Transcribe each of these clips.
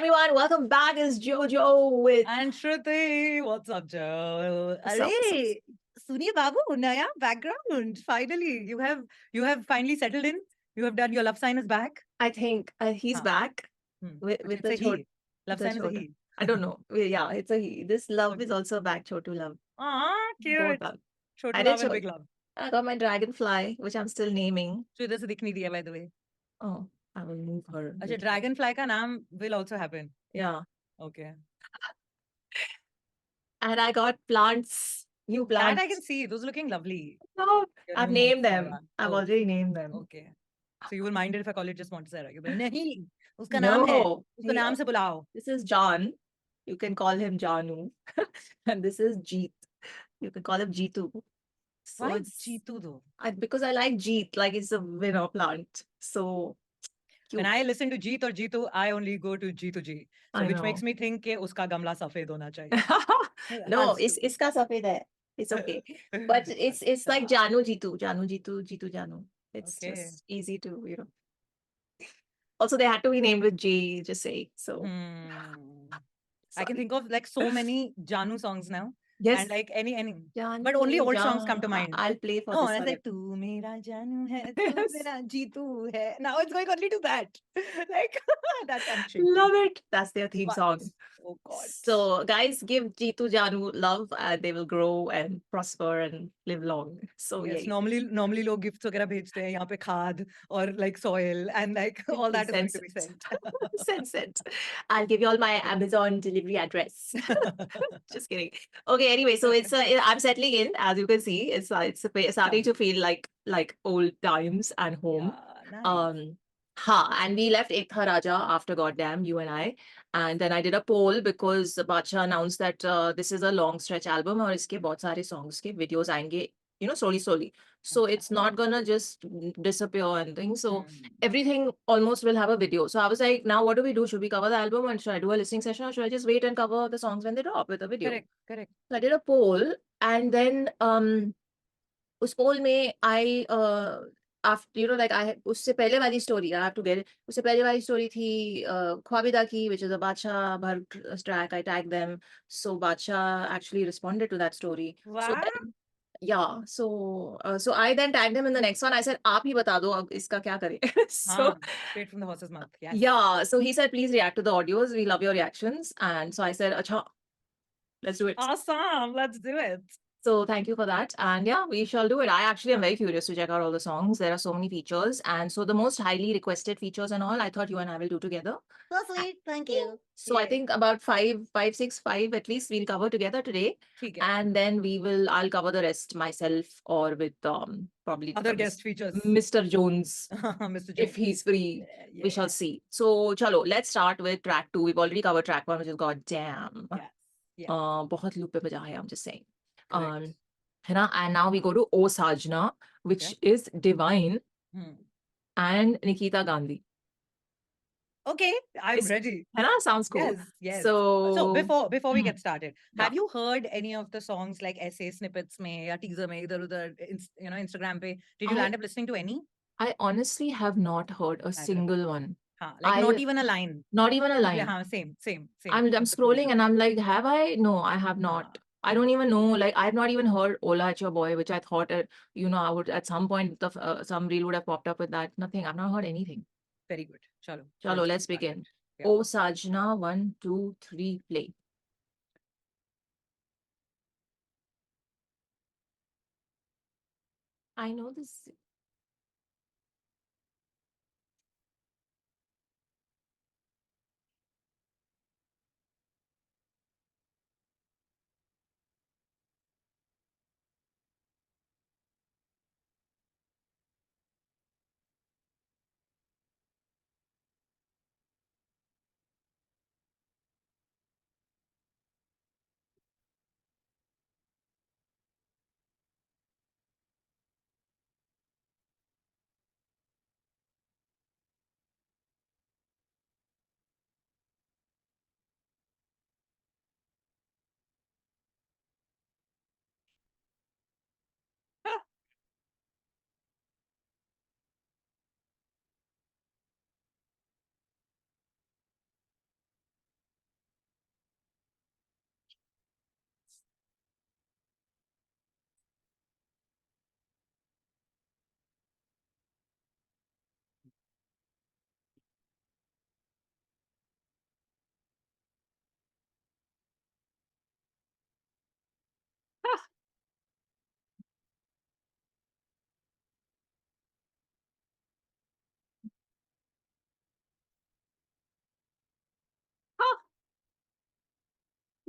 everyone. Welcome back. It's Jojo with And Shruti, what's up, Joe? What's up, what's up? Arey, Suniya Babu, Naya background. Finally, you have finally settled in. You have done your love sign is back. I think he's Huh. back with But with it's the a chot he. Love the sign is a chota. he. I don't know. Yeah, it's a he. This love is Okay. also back. Chotu love. Ah, Both cute. love. I Chotu did love and show. big love. I got my dragonfly, which I'm still naming. So इधर से दिख नहीं दिया, by the way. Oh, I will move her. अच्छा, With her. dragonfly का नाम will also happen. Yeah, Okay. and I got plants. New That I plants. can see. Those are looking lovely. No, Your I've new named Monstera. them. I've Oh, already named them. okay. So you will mind it if I call it just Montserrat? You'll be like, नहीं, उसका नाम है. No, उसको नाम से बुलाओ. this is John. You can call him Janu. And this is Jeet. You can call him Jeetu. So Why it's Jitu though? because I like Jeet, like it's a winner plant. So When cute. I listen to Jeet or Jitu, I only go to Jitu Ji. So I which know. makes me think कि उसका गमला सफेद होना चाहिए. No, Has it's to. iska safed hai. It's okay. But it's like Janu Jitu, Janu Jitu, Jitu Janu. It's Okay. just easy to, Also, they had to be named with J, just say. So I can sorry. think of like so many Janu songs now. Yes. And like any Janu but only mere old songs come to jaan. mind. I'll play for No, this and it's one. like tu mera Janu hai, tu Yes. mera Jitu hai. Now it's going only to that. Like that's I'm Love it. That's their theme song. Oh God. So, guys, give Jitu Janu love. They will grow and prosper and live long. So, Yes, yeah. normally लोग gifts वगैरह भेजते हैं यहाँ पे खाद और like soil and like all that is going to be sent. Sent. I'll give you all my Amazon delivery address. Just kidding. Okay, anyway, so it's I'm settling in, as you can see. It's starting to feel like old times and home. Yeah, nice. And we left EkTha Raja after goddamn you and I, and then I did a poll because Badshah announced that this is a long stretch album और इसके बहुत सारे songs के videos आएंगे, slowly. So it's not gonna just disappear and things. So everything almost will have a video. So I was like, now what do we do? Should we cover the album and should I do a listening session or should I just wait and cover the songs when they drop with a video? Correct. So I did a poll, and then उस poll में I after like I उससे पहले वाली story I have to get it. उससे पहले वाली story थी ख्वाबिदा की, which is a Badshah Bhar track. I tagged them, so Badshah actually responded to that story. So Wow. then, yeah, so I then tagged him in the next one. I said, आप ही बता दो अब इसका क्या करें. So straight from the horse's mouth. Yes. yeah, so he said, please react to the audios. We love your reactions. And so I said, acha, let's do it. Awesome. Let's do it. So thank you for that. And yeah, we shall do it. I actually am very curious to check out all the songs. There are so many features. And so the most highly requested features and all, I thought you and I will do together. So sweet. Thank you. So I think about five, six, five at least we'll cover together today. ठीक है. And then I'll cover the rest myself or with probably Other guest features. Mr. Jones. Mr. Jones. If he's free. We shall see. So chalo, let's start with track 2. We've already covered track 1, which is goddamn. Yes. बहुत loop पे बजा है, I'm just saying. Correct. है ना? And now we go to O Sajna, which is Divine and Nikita Gandhi. Okay, I'm ready. है ना? Sounds cool. Yes. So before we get started, have you heard any of the songs like essay snippets में या teaser में इधर उधर Instagram पे? Did you land up listening to any? I honestly have not heard a single one. Like not even a line. Not even a line. Yeah, same. I'm scrolling and I'm like, have I? No, I have not. I don't even know. Like, I've not even heard Hola At Your Boy, which I thought, I would at some point some reel would have popped up with that. Nothing. I've not heard anything. Very good. Chalo, let's begin. Yeah. O Sajna, 1, 2, 3, play. I know this.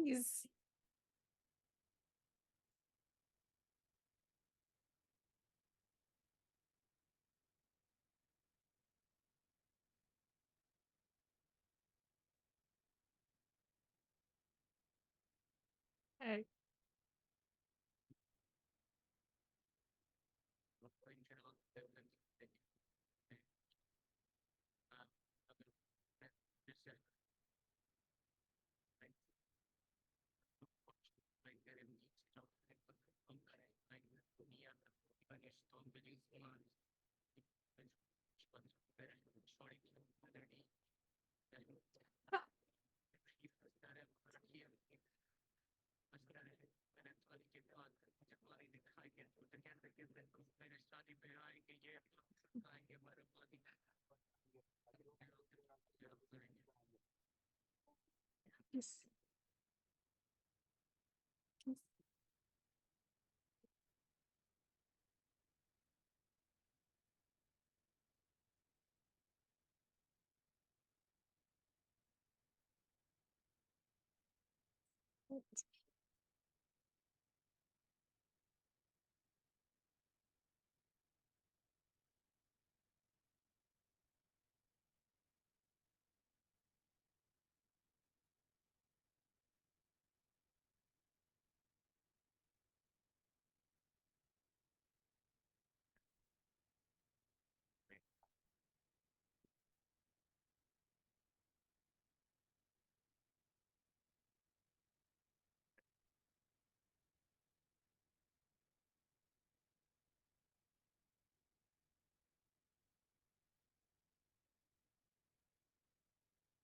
He's Right. Yes. Yes.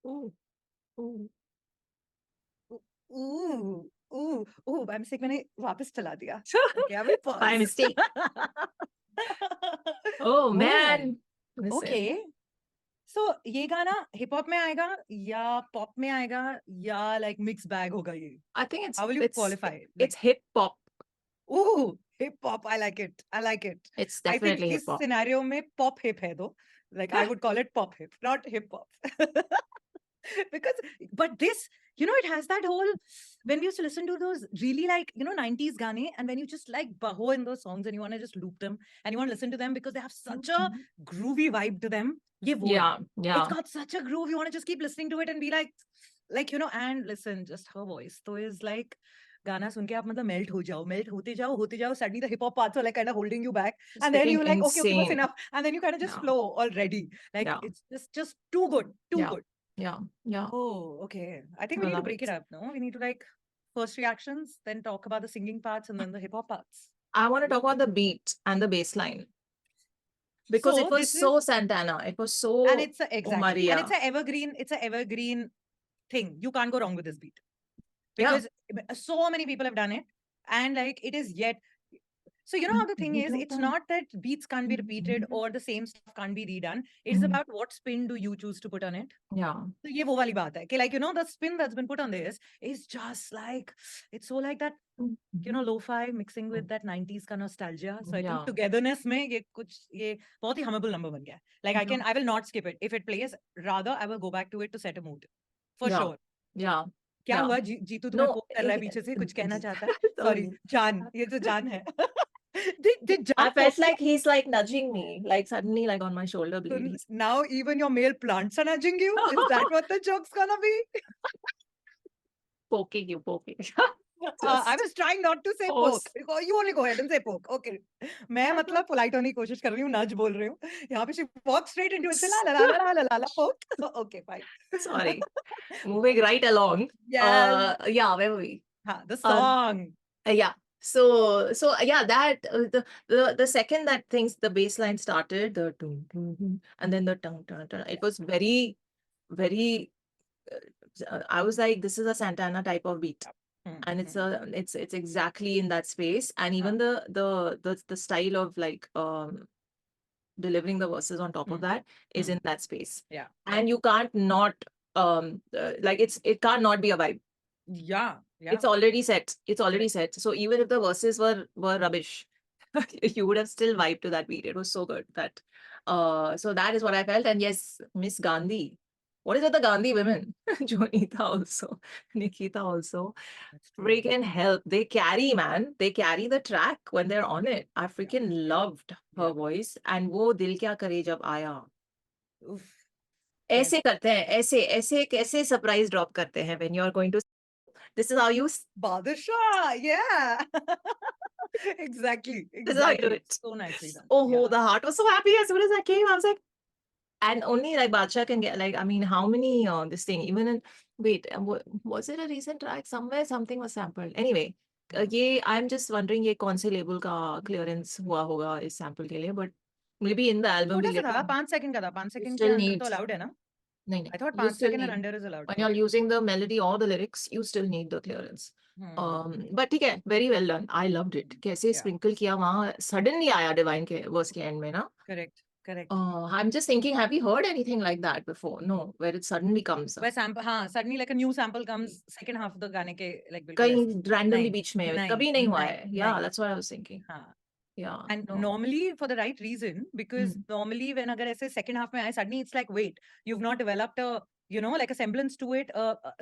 Ooh, ooh. Ooh, ooh, ooh, by mistake मैंने वापस चला दिया. Okay, I will By pause. mistake. Oh Oh, man. Listen. okay. So ये गाना hip hop में आएगा या pop में आएगा या like mix bag होगा ये? I think How will you qualify it? it's hip hop. Ooh, hip hop. I like it. I like it. It's I think definitely hip इस hop. scenario में pop hip है though. Like I would call it pop hip, not hip hop. Because but this, you know, it has that whole, when we used to listen to those really like, you know, 90s gaane, and when you just like baho in those songs and you want to just loop them and you want to listen to them because they have such a groovy vibe to them. Ye wo hai. Yeah, yeah. It's got such a groove. You want to just keep listening to it and be like, you know, and listen, just her voice so is like गाना सुन के आप मतलब melt होते जाओ suddenly the hip hop parts are like kind of holding you back It's and then getting you're like okay bas insane. enough and then you kind of just Yeah. flow already like Yeah. it's just too good Yeah. good. Yeah. Yeah. Oh, okay. I think I we need to love break it it. up, no? We need to like first reactions, then talk about the singing parts and then the hip hop parts. I want to talk about the beat and the bass line because it So was this is, so Santana. It was and so it's a, Oh exactly, and Maria. it's a evergreen thing. You can't go wrong with this beat Yeah. because so many people have done it, and like it is yet. So you know how the thing is, it's not that beats can't be repeated or the same stuff can't be redone. It is about what spin do you choose to put on it. Yeah. So ये वो वाली बात है कि like you know the spin that's been put on this is just like it's so like that, you know, lo-fi mixing with that 90s का nostalgia. So I think Yeah. togetherness में ये कुछ ये बहुत ही hummable number बन गया है. Like I will not skip it if it plays. Rather I will go back to it to set a mood for Yeah. sure. Yeah. क्या Yeah. हुआ जीतू तुम्हें No. पोक कर रहा है पीछे से कुछ कहना चाहता है? So Sorry, जान, ये तो जान है. Did I Jan felt poke you? like he's like nudging me, like suddenly, like on my shoulder So blade. He's now even your male plants are nudging you? Is that what the joke's gonna be? poking you, poking. I Just was trying not to say force. poke. You only go ahead and say poke. Okay. मैं मतलब polite होने की कोशिश कर रही हूँ, nudge बोल रही हूँ. यहाँ पे she walks straight into it. La la la la la la la poke. Okay, fine. Sorry. Moving right along. Yes. Yeah, where were we? The song. Yeah. So yeah, that the second that things the bass line started, the dum, dum, dum, and then the tung, tung, tung, it was very, very. I was like, this is a Santana type of beat, and it's exactly in that space, and even the style of like delivering the verses on top of that is in that space. Yeah. And you can't not like it can't not be a vibe. Yeah. Yeah. It's already set. It's already set. So even if the verses were rubbish, you would have still vibed to that beat. It was so good that so that is what I felt. And yes, Miss Gandhi. What is it? The Gandhi women, Jonita also, Nikita also. That's true. Freaking help. They carry, man. They carry the track when they're on it. I freaking loved her Yeah. voice. And वो दिल क्या करे जब आया. Oof. ऐसे करते हैं, ऐसे ऐसे कैसे सरप्राइज ड्रॉप करते हैं when you're going to. This is how you. Badshah, yeah. Exactly, This is how you do exactly. it. So nicely done. Oh, Yeah. the heart was so happy as soon as I came. I was like, and only like Badshah can get like, I mean, how many this thing even in wait, was it a recent track somewhere? Something was sampled. Anyway, ये I'm just wondering ये कौन से label का clearance हुआ होगा इस sample के लिए, but maybe in the album छोटा भी सा था, later. 5 सेकंड का था, 5 You सेकंड के still अंदर need. तो allowed है ना? नहीं नहीं. I thought You 5 still second and need. under is allowed. When you're Okay. using the melody or the lyrics, you still need the clearance. Hmm. But ठीक है, very well done. I loved it. कैसे Yeah. sprinkle किया वहाँ suddenly आया divine के verse के end में ना. Correct, correct. I'm just thinking, have you heard anything like that before? No, where it suddenly comes up. वह sample, हाँ, suddenly like a new sample comes second half of the गाने के like बिल्कुल कहीं ऐसे. randomly नहीं, बीच में नहीं, कभी नहीं हुआ नहीं, है. Yeah, नहीं. that's what I was thinking. हाँ. Yeah, And no. normally for the right reason, because normally when अगर ऐसे second half में आए, suddenly it's like, wait, you've not developed a, you know, like a semblance to it,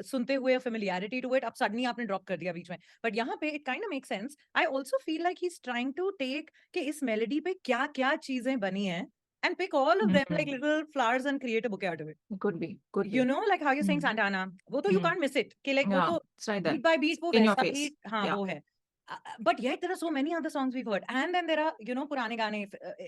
सुनते हुए a familiarity to it, अब suddenly आपने drop कर दिया बीच में. But यहाँ पे it kind of makes sense. I also feel like he's trying to take कि इस melody पे क्या-क्या चीजें बनी हैं and pick all of them like little flowers and create a bouquet out of it. Could be, could You be. know, like how you're saying Santana, वो तो you can't miss it. कि like वो Yeah, तो it's right there. beat by beat वो In your वैसा face. ही, हाँ Yeah. वो है. But yet there are so many other songs we've heard, and then there are, you know, पुराने गाने,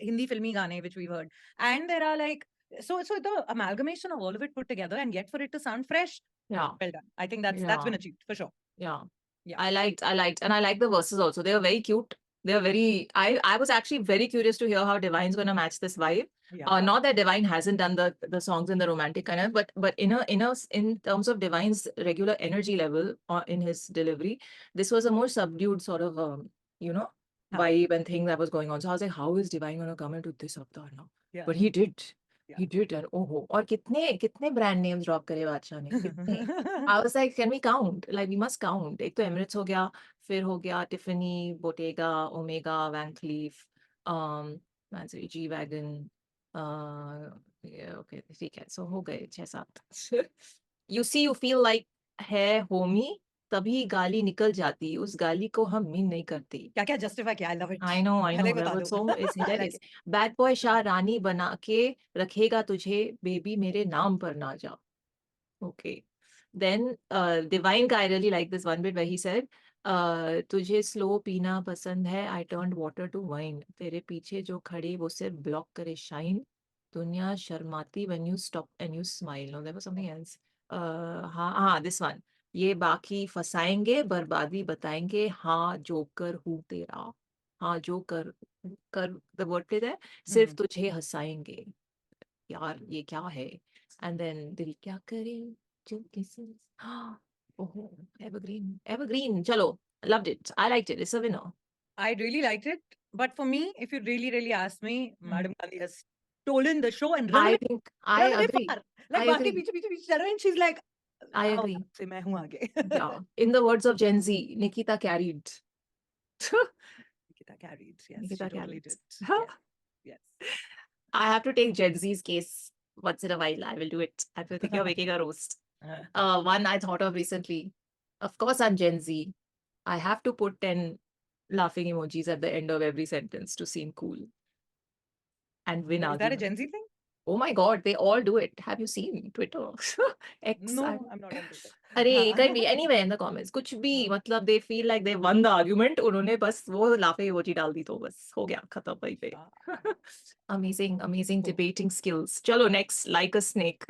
Hindi filmy गाने which we've heard, and there are like, so the amalgamation of all of it put together, and yet for it to sound fresh, Yeah. well done. I think that's Yeah. been achieved for sure. Yeah. Yeah. I liked, and I like the verses also. They were very cute. They are very. I was actually very curious to hear how Divine's gonna match this vibe. Yeah. Not that Divine hasn't done the songs in the romantic kind of, but in terms of Divine's regular energy level in his delivery, this was a more subdued sort of you know Huh. vibe and thing that was going on. So I was like, how is Divine gonna come into this avatar now? Yeah. But he did. Yeah. He did, and oh, और कितने brand names drop करे बादशाह ने कितने. I was like, can we count? Like, we must count. एक तो Emirates हो गया, फिर हो गया Tiffany, Bottega, Omega, Van Cleef, Mansory, G-Wagon, yeah, okay, ठीक है. So हो गए 6-7. You see, you feel like है homie, तभी गाली निकल जाती. उस गाली को हम मीन नहीं करती. क्या-क्या justify किया, I love it. I know. पहले ही That बता was दो. so it's I like hilarious. it. Bad boy Shah रानी बना के रखेगा तुझे, बेबी मेरे नाम पर ना जा. Okay. Then Divine का I really like this one bit where he said, तुझे slow पीना पसंद है, I turned water to wine. तेरे पीछे जो खड़े वो सिर्फ block करे shine. दुनिया शर्माती when you stop and you smile. No, there was something else. हाँ, this one. ये बाकी फसाएंगे, बर्बादी बताएंगे, हाँ जोकर हूँ तेरा. हाँ जो कर the wordplay there. सिर्फ तुझे हंसाएंगे. यार ये क्या है? And then दिल क्या करे जो किसी. Oh, evergreen. Chalo, loved it. I liked it. It's a winner. I really liked it, but for me, if you really, really ask me, Madam Gandhi has stolen the show and I think I run away agree. far. Like I बाकी agree. पीछे चल रहे हैं, and she's like, I आओ agree. से मैं हूँ आगे. Yeah. In the words of Gen Z, Nikita carried. Nikita carried. Yes, Nikita she totally carried. did. Yes. Yes. I have to take Gen Z's case once in a while. I will do it. I will think you're making a roast. One I thought of recently. Of course, I'm Gen Z. I have to put 10 laughing emojis at the end of every sentence to seem cool and win Is that a arguments. Gen Z thing? Oh my God, they all do it. Have you seen Twitter? X. No, I'm not on Twitter. अरे हाँ. कहीं भी anywhere in the comments कुछ भी मतलब they feel like they won the argument उन्होंने बस वो laughing emoji डाल दी तो बस हो गया खत्म वहीं पे. Amazing Cool. debating skills. चलो next like a snake.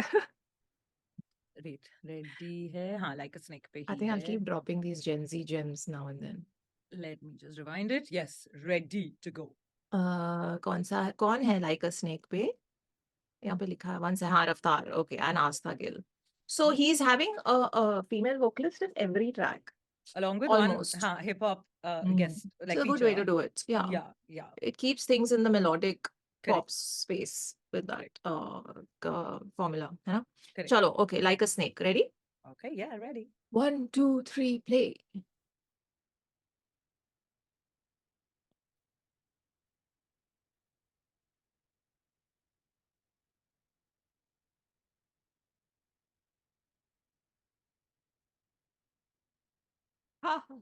Wait, ready है? हाँ, like a snake पे I ही think I'll है. keep dropping these Gen Z gems now and then. Let me just rewind it. Yes, ready to go. कौन है like a snake पे? यहाँ पे लिखा है once है हाँ Raftaar. Okay, and Aastha Gill. So he's having a female vocalist in every track. Along with Almost. one hip hop guest, like it's a good way to do it. Yeah. Yeah. It keeps things in the melodic Correct. pop space with that formula. है ना? Correct. Chalo, okay, like a snake. Ready? Okay, yeah, ready. 1, 2, 3, play. Ha. Ha.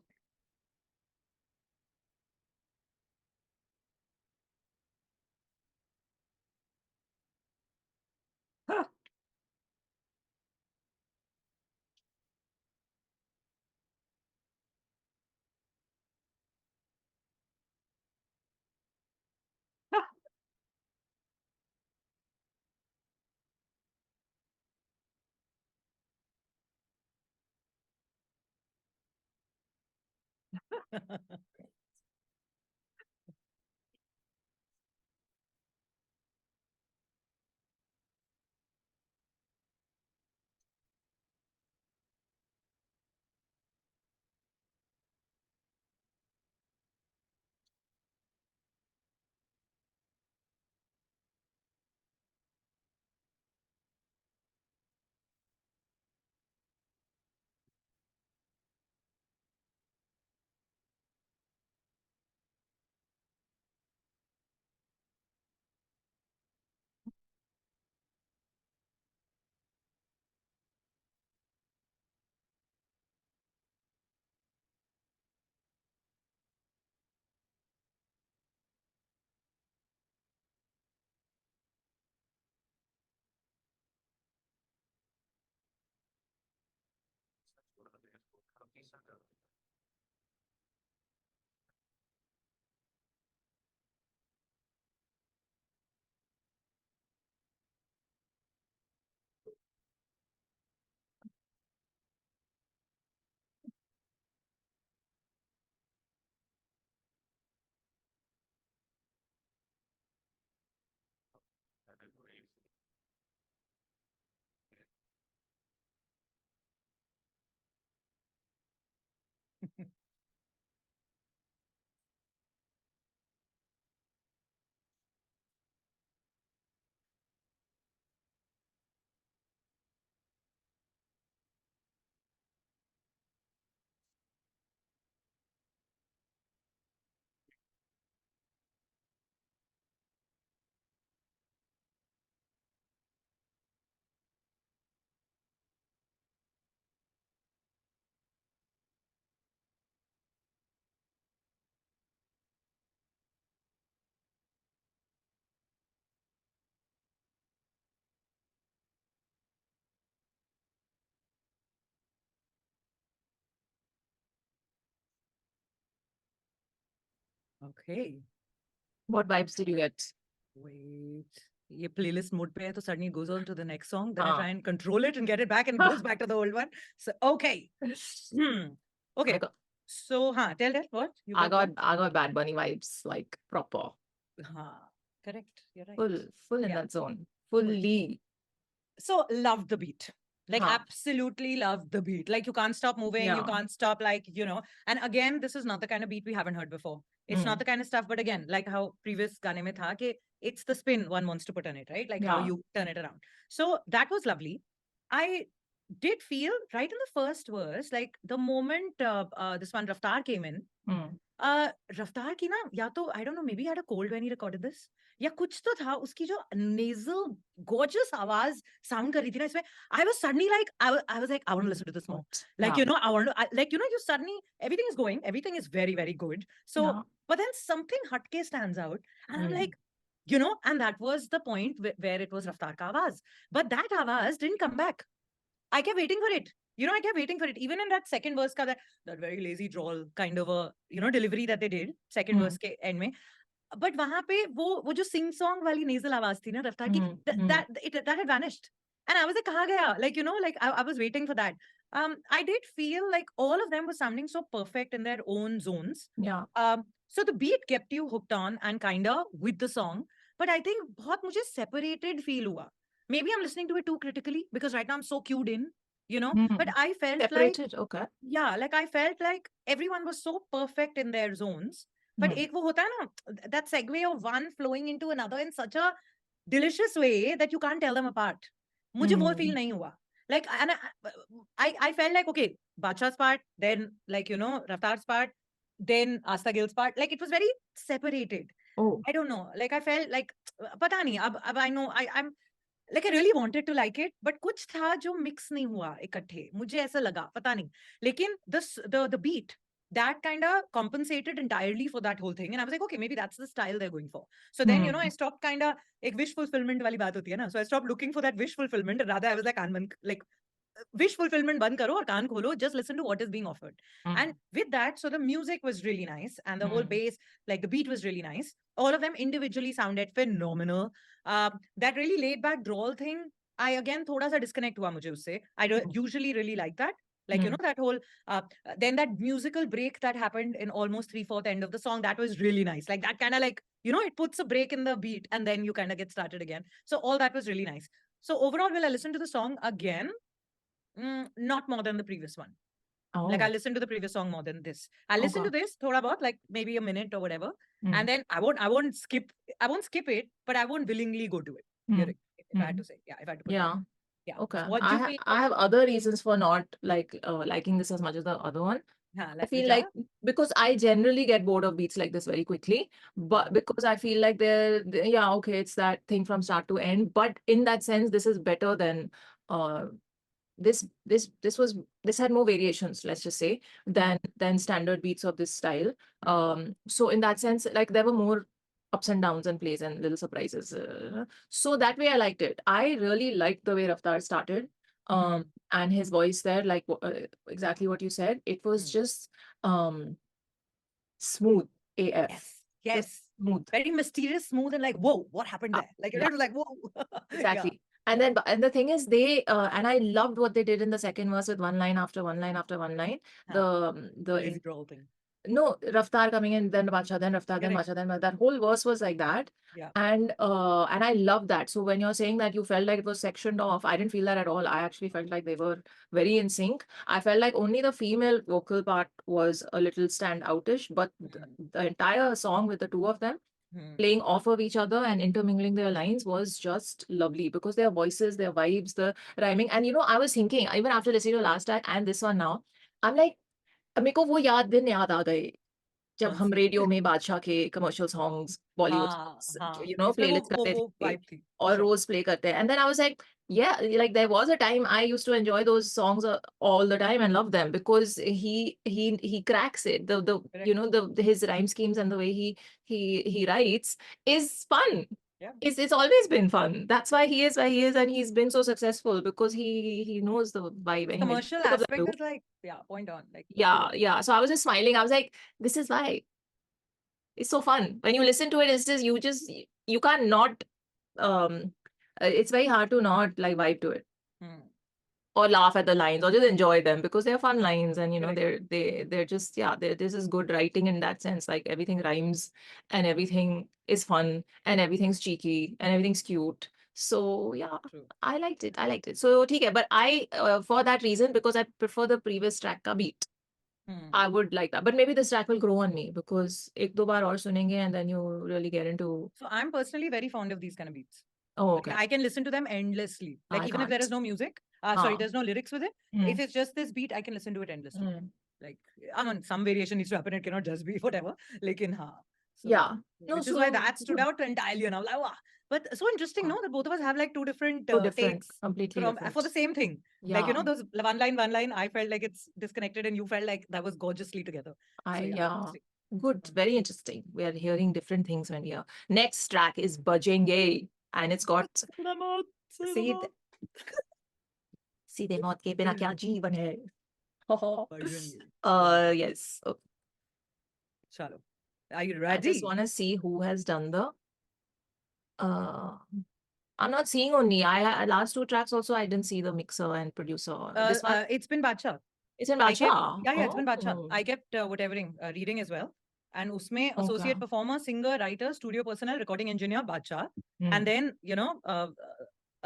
Okay. What vibes did you get? Wait. ये playlist mode पे है तो suddenly it goes on to the next song. Then I हाँ. try and control it and get it back and it goes back to the old one. So okay. I Okay. got So tell that what you I got. got I got Bad Bunny vibes, like proper. Correct. You're right. Full in Yeah. that zone. Fully. So loved the beat. Like Huh. absolutely loved the beat. Like you can't stop moving. You Yeah. can't stop and again, this is not the kind of beat we haven't heard before. It's not the kind of stuff, but again, like how previous gaane mein tha ke it's the spin one wants to put on it, right? Like how Yeah. you turn it around. So that was lovely. I did feel right in the first verse, like the moment this one Raftaar came in, Mm. रफ्तार की ना या तो I don't know may be had a cold when he recorded this या कुछ तो था उसकी जो नेजल गॉर्जियस आवाज साउंड कर रही थी ना इसमें I was suddenly like I was like I want to listen to this more like Yeah. I want to like you suddenly everything is very very good so Yeah. but then something hatke stands out and I'm Mm. like and that was the point where it was Raftaar ka awaz but that awaz didn't come back. I kept waiting for it. I kept waiting for it. Even in that second verse, that very lazy drawl kind of a delivery that they did second verse के end में. But वहाँ पे वो जो sing song वाली nasal आवाज थी ना रफ्तार की that had vanished. And I was like कहाँ गया? Like I was waiting for that. I did feel like all of them were sounding so perfect in their own zones. Yeah. So the beat kept you hooked on and kinda with the song. But I think बहुत मुझे separated feel हुआ. Maybe I'm listening to it too critically because right now I'm so cued in, but I felt Separated. Okay. like I felt like everyone was so perfect in their zones. But एक वो होता है ना, that segue of one flowing into another in such a delicious way that you can't tell them apart. मुझे वो feel नहीं हुआ. Like, and I felt like, okay, Badshah's part, then Raftaar's part, then Asta Gil's part. Like, it was very separated. Oh. I don't know. Like, I felt like, पता नहीं, अब I know, I'm like I really wanted to like it, but कुछ था जो mix नहीं हुआ इकट्ठे, मुझे ऐसा लगा, पता नहीं. लेकिन the beat that kind of compensated entirely for that whole thing, and I was like, okay, maybe that's the style they're going for. So then, you know, I stopped kind of एक wish fulfillment वाली बात होती है ना, so I stopped looking for that wish fulfillment, and rather I was like wish fulfillment बंद करो और कान खोलो, just listen to what is being offered. And with that, so the music was really nice, and the whole bass, like the beat was really nice. All of them individually sounded phenomenal. That really laid back drawl thing, I again thoda sa disconnect hua mujhe usse. I usually really like that. Like, you know, that whole, then that musical break that happened in almost 3/4 end of the song, that was really nice. Like that kind of like, you know, it puts a break in the beat and then you kind of get started again. So all that was really nice. So overall, will I listen to the song again? Not more than the previous one. Like I Oh, listen to the previous song more than this. I listen okay. to this thoda bahut, like maybe a minute or whatever, and then I won't skip it, but I won't willingly go to it. Lyric, if I had to say, yeah, if I had to put it. Yeah. Yeah. Okay. So what do you feel? I have other reasons for not liking this as much as the other one. I Like feel which like are? because I generally get bored of beats like this very quickly, but because I feel like yeah, okay, it's that thing from start to end. But in that sense, this is better than uh this had more variations, let's just say, than standard beats of this style. So in that sense, like there were more ups and downs and plays and little surprises. So that way I liked it. I really liked the way Raftaar started. And his voice there, like exactly what you said, it was just smooth AF. Yes. Just Yes. smooth. Very mysterious, smooth, and like, whoa, what happened there? Like, you know, Yeah, it was like, whoa. Yeah. exactly. And then and the thing is and I loved what they did in the second verse with one line after one line after one line. The Lazy drawl thing. no, Raftaar coming in, then Badshah, then Raftaar, then Correct. Badshah, then that whole verse was like that. Yeah. And I love that. So when you're saying that you felt like it was sectioned off, I didn't feel that at all. I actually felt like they were very in sync. I felt like only the female vocal part was a little standoutish, but the entire song with the two of them playing off of each other and intermingling their lines was just lovely because their voices, their vibes, the rhyming. And you know, I was thinking, even after listening to the last track and this one now, I'm like, मेरे को वो दिन याद आ गए जब कौन हम से? रेडियो में बादशाह के कमर्शियल सॉन्ग्स बॉलीवुड हाँ, यू नो इसमें प्लेलिस्ट करते वो थे वाइब थी, for और sure. रोज प्ले करते हैं and then I was like yeah, like there was a time I used to enjoy those songs all the time and love them because he cracks it. The Correct. you know the his rhyme schemes and the way he writes is fun. Yeah. It's always been fun. That's why he is where he is, and he's been so successful because he knows the vibe The and he makes commercial music of that aspect too. is like, yeah, point on. Like, Yeah, cool. yeah. So I was just smiling. I was like, this is why it's so fun when you listen to it. It's just you can't not it's very hard to not like vibe to it or laugh at the lines or just enjoy them because they're fun lines. And you know Correct. they're just, yeah, this is good writing in that sense. Like everything rhymes and everything is fun and everything's cheeky and everything's cute. So yeah, True. I liked it. So okay, but I for that reason, because I prefer the previous track ka beat, I would like that. But maybe this track will grow on me because ek do baar aur sunenge and then you really get into. So I'm personally very fond of these kind of beats. Oh, Like, okay. I can listen to them endlessly. Like I even if there is can't. no music, Huh. there's no lyrics with it. If it's just this beat, I can listen to it endlessly. Like, I mean, some variation needs to happen. It cannot just be whatever. Lekin ha. So, Yeah. No, which is why so that stood good. out entirely. And I was like, wow. But so interesting, no? That both of us have like two different So different, takes completely from different. for the same thing. Yeah. Like, you know, those one line, I felt like it's disconnected, and you felt like that was gorgeously together. So yeah, Yeah. interesting. Good. Very interesting. We are hearing different things when we are. Next track is Bajenge, and it's got Seedhe Maut, Seedhe Seedhe Maut. Seedhe Maut के बिना क्या जीवन है. Bajenge. Yes. Okay. Chalo. Are you I just ready? want to see who has done the I'm not seeing only. I last two tracks also I didn't see the mixer and producer. This one It's been Badshah. it's in I kept, Badshah. yeah, it's been Badshah. Oh, I kept whatevering, reading as well. And usme okay. associate performer, singer, writer, studio personnel, recording engineer, Badshah. And then, you know,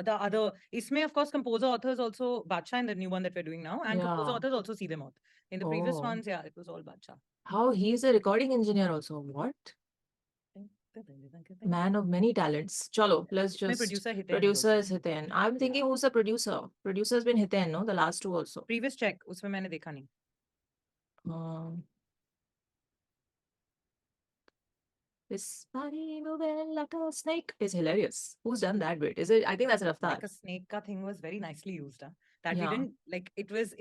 the other, isme of course, composer, authors also Badshah in the new one that we're doing now. And composer, Yeah. authors also Seedhe Maut. In the previous Oh, ones, yeah, it was all Badshah. how he's a recording engineer also. What? Man of many talents. Chalo, let's My just. producer Hiten is Producer also. is Hiten. I'm thinking who's the producer? Producer's been Hiten, no? The last two also. Previous check, उसमें मैंने देखा नहीं. This body moving like a snake is hilarious. Who's done that bit? Is it? I think that's Raftaar. Like a snake ka thing was very nicely used. Huh? That we Yeah. didn't like. It was.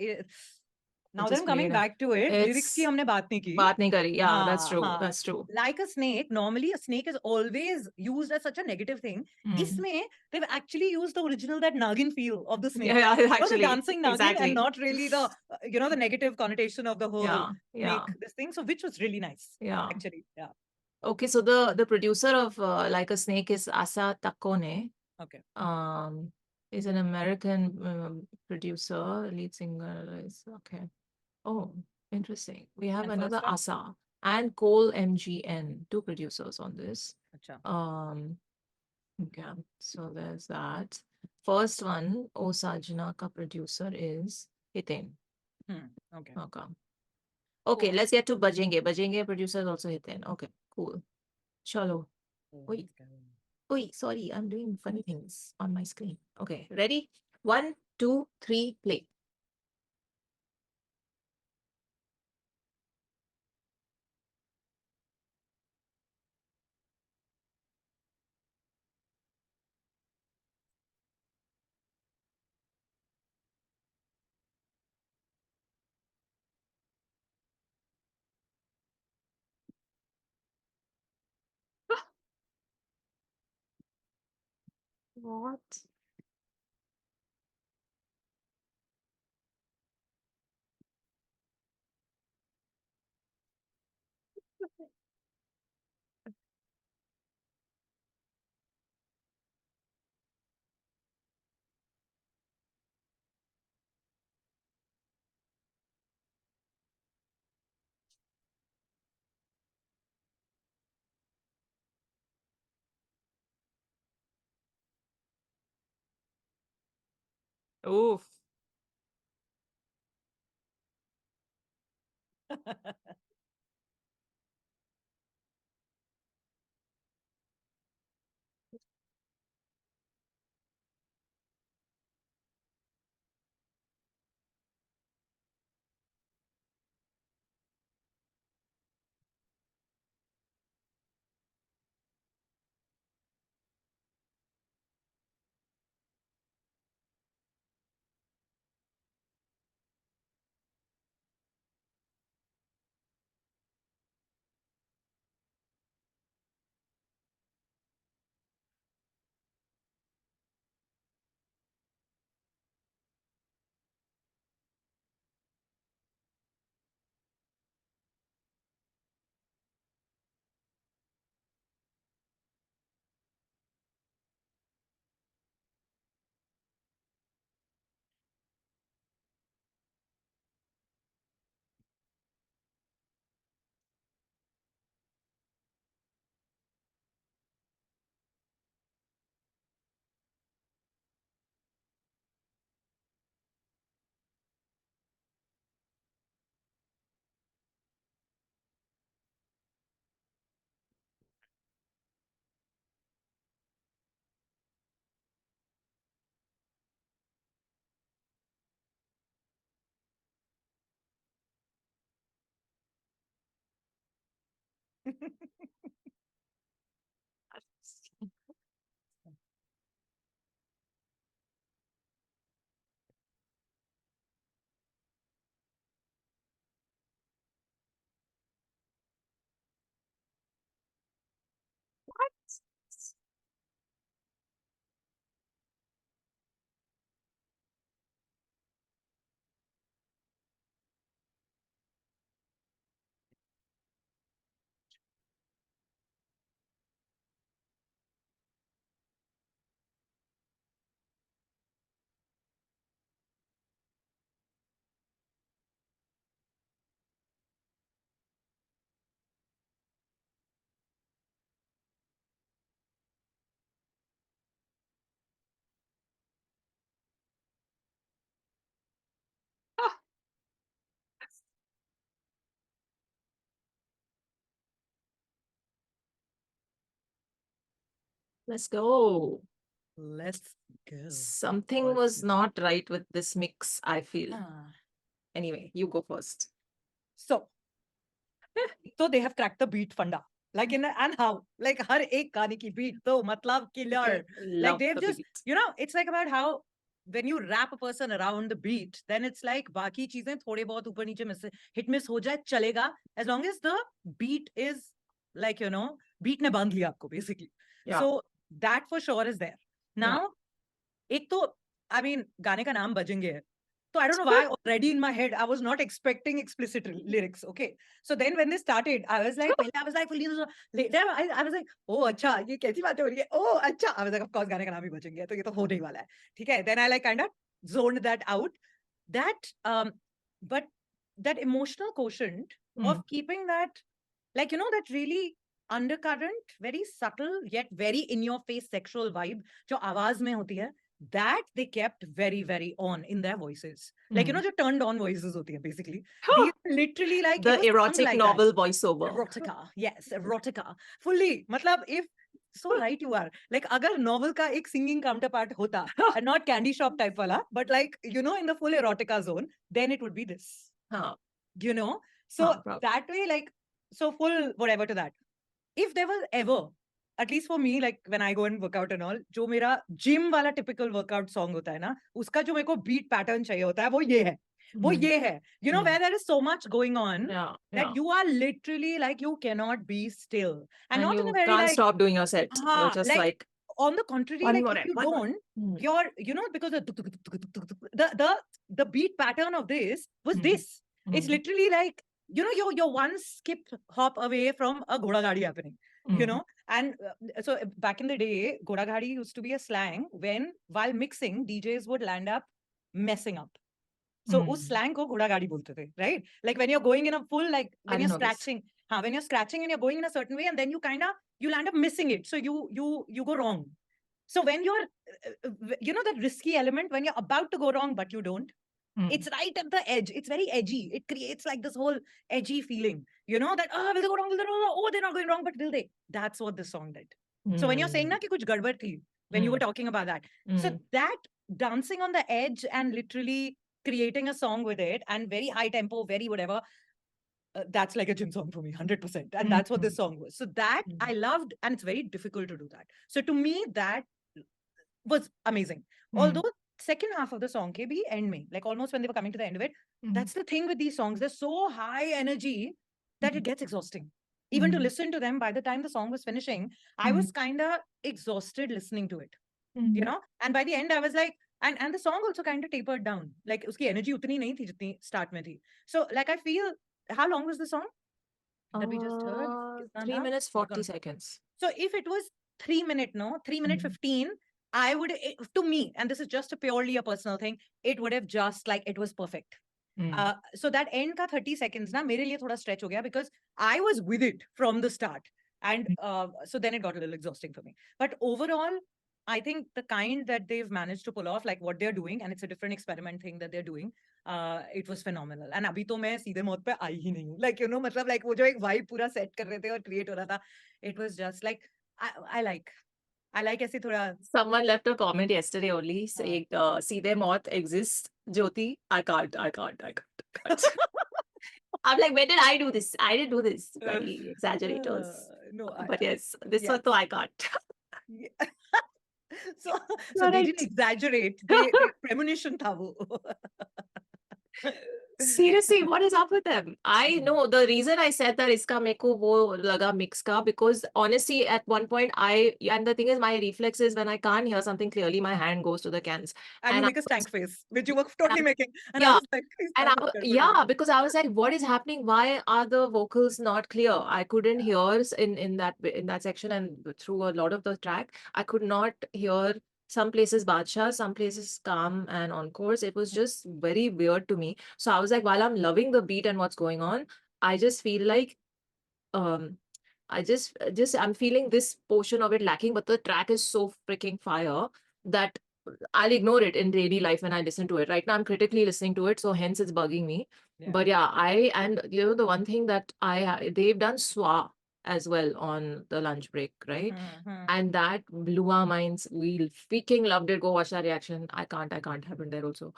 Now that just I'm coming made back to it, lyrics ki It's हमने बात नहीं की. बात नहीं करी. Yeah, that's हाँ, true. हाँ. That's true. Like a snake, normally a snake is always used as such a negative thing. Hmm. Isme, they've actually used the original that Nagin feel of the snake. Yeah, You know, the actually, dancing Nagin exactly. and not really the, the negative connotation of the whole Yeah, yeah, snake, this thing. So which was really nice, yeah. actually. Yeah. Okay, so the producer of Like a Snake is Asa Takone. Okay. Is an American producer, lead singer is okay. Oh, interesting. We have And another first one? Asa and Cole MGN, two producers on this. Acha. Okay, so there's that. First one, O Sajna ka producer is Hitin. Okay. Okay. Okay, Cool. let's get to Bajenge. Bajenge producer is also Hitin. Okay, cool. Chalo. Oi, Let's go. oi, sorry, I'm doing funny things on my screen. Okay, ready? 1, 2, 3, play. What? Oof. Let's go. Let's go. Something was not right with this mix, I feel. Ah. Anyway, you go first. So they have cracked the beat funda. Like and how, like हर एक गाने की beat तो मतलब killer. Like Love they've the just, beat. you know, it's like about how when you wrap a person around the beat, then it's like बाकी चीजें थोड़े बहुत ऊपर नीचे मिस hit miss हो जाए चलेगा, as long as the beat is like, you know, beat ने बांध लिया आपको basically. Yeah. So that for sure is there. Yeah. Now एक तो I mean गाने का नाम बजेंगे है. So I don't know why already in my head I was not expecting explicit lyrics. Okay. So then when they started, I was like, I was like, later I was like, oh अच्छा ये कैसी बातें हो रही है? Oh अच्छा. I was like, of course गाने का नाम ही बजेंगे, तो ये तो होने ही वाला है. ठीक है. Then I like kind of zoned that out. That but that emotional quotient of keeping that, like, you know, that really undercurrent, very subtle yet very in your face sexual vibe जो आवाज में होती है, that they kept very very on in their voices. Like, you know, जो turned on voices होती है basically. These literally like The it was sung erotic like novel that. voiceover. Erotica, yes, erotica. Fully. मतलब if so right you are. Like अगर novel का एक singing counterpart होता, and not candy shop type वाला, but like, you know, in the full erotica zone, then it would be this. हाँ. You know? So Proud. that way, like, so full whatever to that. If there was ever, at least for me, like when I go and work out and all, जो मेरा gym वाला typical workout song होता है ना, उसका जो मेरे को beat pattern चाहिए होता है, वो ये है. वो ये है. You know, where there is so much going on Yeah. that Yeah. you are literally like you cannot be still. And not in a you very can't like, stop doing your set. You're just like on the contrary, one like more if rep, you one more. don't, you're, you know, because the beat pattern of this was this. It's literally like, you know, you're one skip hop away from a ghoda gadi happening, you know. And so back in the day, ghoda gadi used to be a slang when while mixing DJs would land up messing up. So उस slang को घोड़ा गाड़ी बोलते थे, right? Like when you're going in a full, like I when you're didn't know this. scratching, when you're scratching and you're going in a certain way, and then you kind of you'll end up missing it. So you go wrong. So when you're, you know, that risky element when you're about to go wrong but you don't, it's right at the edge. It's very edgy. It creates like this whole edgy feeling, you know, that will they go wrong? Will they go wrong? Oh, they're not going wrong, but will they? That's what this song did. So when you're saying na ki kuch gadbad thi, when you were talking about that, so that dancing on the edge and literally creating a song with it and very high tempo, very whatever, that's like a gym song for me, 100%. And that's what this song was. So that I loved, and it's very difficult to do that. So to me, that was amazing. Although second half of the song ke bhi end mein, like almost when they were coming to the end of it, that's the thing with these songs. They're so high energy that it gets exhausting. Even to listen to them, by the time the song was finishing, I was kind of exhausted listening to it. You know, and by the end I was like, and the song also kind of tapered down. Like uski energy utni nahi thi jitni start mein thi. So like I feel, how long was the song that we just heard? 3 minutes 40 seconds. So if it was 3 minute, no, 3 minute 15, I would, to me, and this is just a purely a personal thing, it would have just like, it was perfect. So that end ka 30 seconds na mere liye thoda stretch ho gaya because I was with it from the start. And so then it got a little exhausting for me. But overall, I think the kind that they've managed to pull off, like what they're doing, and it's a different experiment thing that they're doing, it was phenomenal. And abhi to main Seedhe Maut pe aayi hi nahi hu. Like, you know, matlab like wo jo ek vibe pura set kar rahe the aur create ho raha tha, it was just like, I like ऐसे थोड़ा. Someone left a comment yesterday only saying, Seedhe Maut exists. Jyoti, I can't. I'm like, when did I do this? I didn't do this. Very exaggerators. No, But yes, this one though I can't. So they didn't exaggerate. They premonition tha wo. Seriously, what is up with them? I know the reason I said that iska meko wo laga mix ka, because honestly at one point and the thing is my reflex is when I can't hear something clearly, my hand goes to the cans. And you make a stank face, which you were totally making. And I was like, because I was like, what is happening? Why are the vocals not clear? I couldn't hear in that section, and through a lot of the track, I could not hear some places Badshah, some places Calm and Encores. It was just very weird to me. So I was like, while I'm loving the beat and what's going on, I just feel like I just I'm feeling this portion of it lacking, but the track is so freaking fire that I'll ignore it in daily life when I listen to it. Right now I'm critically listening to it, so hence it's bugging me. But yeah, and you know the one thing that they've done Swa as well on the lunch break, right? And that blew our minds. We freaking loved it. Go watch that reaction. I can't happen there also.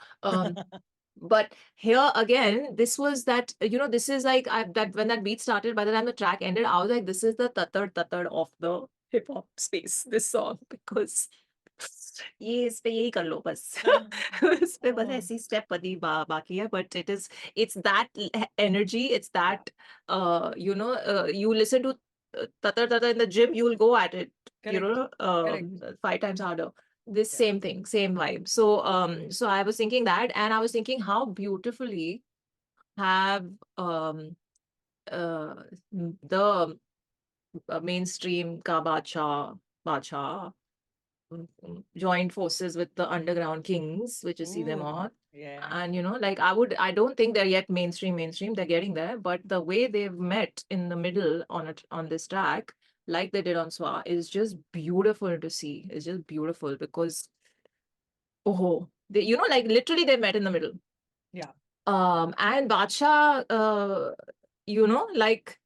But here again, this was that, this is like, that when that beat started, by the time the track ended, I was like, this is the tatar of the hip hop space, this song, because ये इस पे यही कर लो बस इस पे बस Oh, ऐसी स्टेप बाकी है, but it's that energy, it's that you listen to tatar in the gym, you'll go at it, correct, correct. 5 times harder. This Yeah. same thing, same vibe. So I was thinking that, and I was thinking how beautifully have uh the mainstream ka Badshah joined forces with the underground kings, which is Seedhe Ooh, Maut. yeah. And like I don't think they're yet mainstream, they're getting there, but the way they've met in the middle on this track, like they did on Swa, is just beautiful to see. It's just beautiful because oh, they, like literally they met in the middle. Yeah. And Badshah, like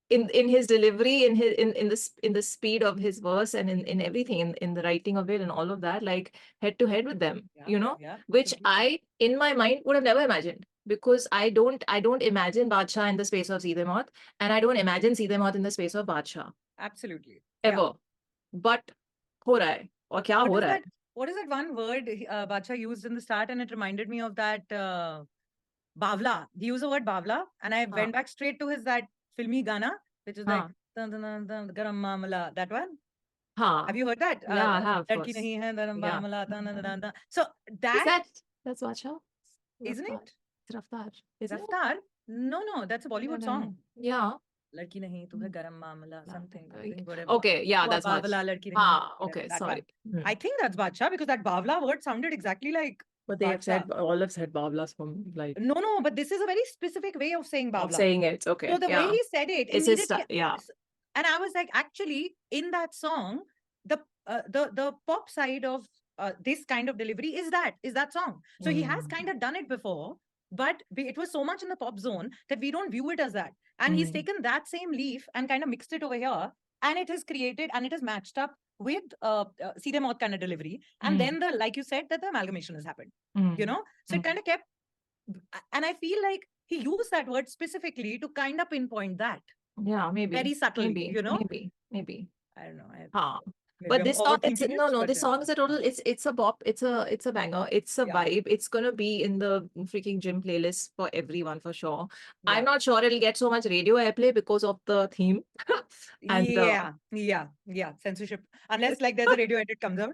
in his delivery, in the speed of his verse, and in everything, in the writing of it and all of that, like head to head with them, Yeah. Yeah. which Completely. I in my mind would have never imagined, because I don't imagine Badshah in the space of Seedhe Maut, and I don't imagine Seedhe Maut in the space of Badshah Absolutely. Yeah. ever. But हो रहा है, और क्या What हो is रहा है? that? What is that one word Bacha used in the start, and it reminded me of that Bavla. He used the word Bavla, and I हाँ went back straight to his that filmy Gana, which is like हाँ dun, dun, dun, dun, Garam Mamala. That one. Have हाँ, you heard that? yeah, I have, of Ladki course. nahi hai, dharam Yeah. Mamala, dun, dun, dun, dun. So Is that that's Badshah? isn't Raftaar. it It's Raftaar, isn't it? Raftar? No, no, that's a I don't Bollywood know. song. Yeah. Ladki nahi, tu hai garam mamala, something, whatever. Okay, yeah, Hua that's much. Bavla, ladki nahi, Ah, whatever. okay, That one. sorry. I think that's Badshah because that Bavla word sounded exactly like But they have Badshah. said, all have said Bavlas from like No, no, but this is a very specific way of saying of Bavla. saying it. So Okay, the way yeah. he said it It's his immediately, yeah. and I was like, actually, in that song, the pop side of this kind of delivery is that song. So he has kind of done it before, but it was so much in the pop zone that we don't view it as that. And he's taken that same leaf and kind of mixed it over here, and it has created and it has matched up with Seedhe Maut kind of delivery. And then the like you said that the amalgamation has happened. So it kind of kept, and I feel like he used that word specifically to kind of pinpoint that Yeah, maybe. very subtly, Maybe. I don't know. Huh. Maybe But I'm this song, it's overthinking it, no, but this song is a total, it's a bop, it's a banger, it's a yeah, vibe. It's gonna be in the freaking gym playlist for everyone for sure. I'm yeah, not sure it'll get so much radio airplay because of the theme and yeah. Censorship, unless like there's a radio edit comes out.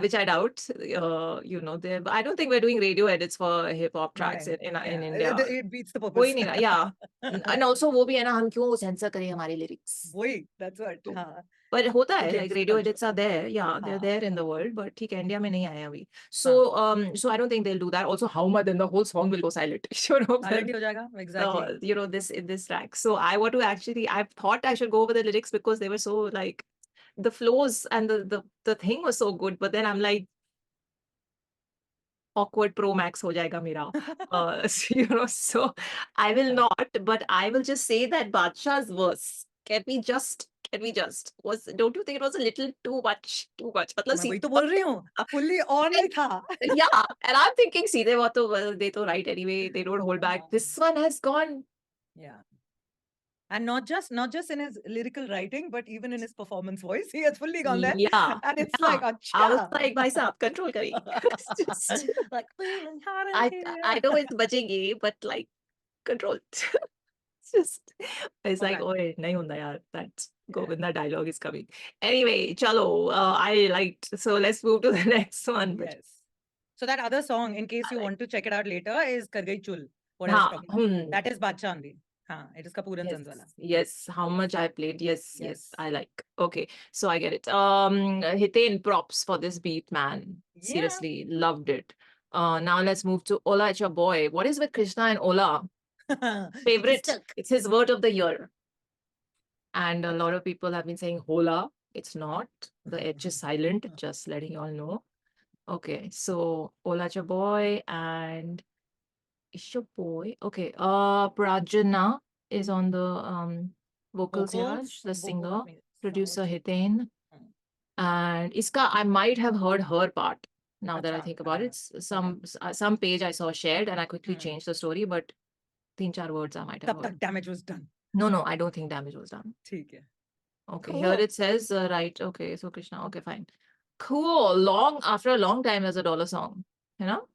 which I doubt. There. I don't think we're doing radio edits for hip hop tracks Right. in Yeah, India. it beats the कोई purpose. नहीं, yeah. And also वो भी है ना, हम क्यों sensor करें हमारे lyrics? Boy, that's what. तो हाँ. But होता है, like Against the radio culture. edits are there, yeah, they're हाँ, there in the world, but ठीक है, India में नहीं आया अभी. हाँ. So I don't think they'll do that. Also, how much then the whole song will go silent, Alert ही हो जाएगा. Exactly. this in this track. So I want to actually, I thought I should go over the lyrics because they were so like the flows and the thing was so good, but then I'm like awkward pro max ho jayega mera. So I will not, but I will just say that Badshah's verse, can we just don't you think it was a little too much? तो मतलब मैं वही तो बोल रही हूँ. Fully on नहीं था. yeah, and I'm thinking सीधे वो तो they to write anyway, they don't hold back. This one has gone. Yeah. And not just in his lyrical writing, but even in his performance voice, he has fully gone there. Yeah, And it's yeah. like, I was acha. like, भाई साहब control करिए. It's just Like, feeling hot in I here. I know it's Bajenge, but like control. It's just it's like, Okay. oh, nahi hunda yaar. That Yeah. Govinda dialogue is coming. Anyway, chalo. I liked. So let's move to the next one. But Yes. So that other song, in case you like, want to check it out later, is Kar Gayi Chul. What I was हाँ, talking about. That is Badshah only. हाँ, it is Kapoor and yes, Sons wala. yes. How much I played? Yes, Yes. I like. Okay, so I get it. Hitain, props for this beat, man. Yeah. Seriously, loved it. Now let's move to Hola At Your Boy. What is with Krishna and Ola? Favorite. Stuck. It's his word of the year. And a lot of people have been saying hola. It's not. The H is silent, just letting you all know. Okay, so Hola At Your Boy and is your boy. Okay, Prajana is on the vocals here, the singer, Vocals, producer sounds. Hitain. And Iska, I might have heard her part. Now that I Acha, think about it, okay. some page I saw shared, and I quickly Hmm. changed the story, but 3-4 words I might have Tab heard. tak damage was done. No, I don't think damage was done. ठीक है. Okay, here Cool. it says, right, okay, so Krishna, okay, fine. Cool. After a long time, there's a dollar song, you know?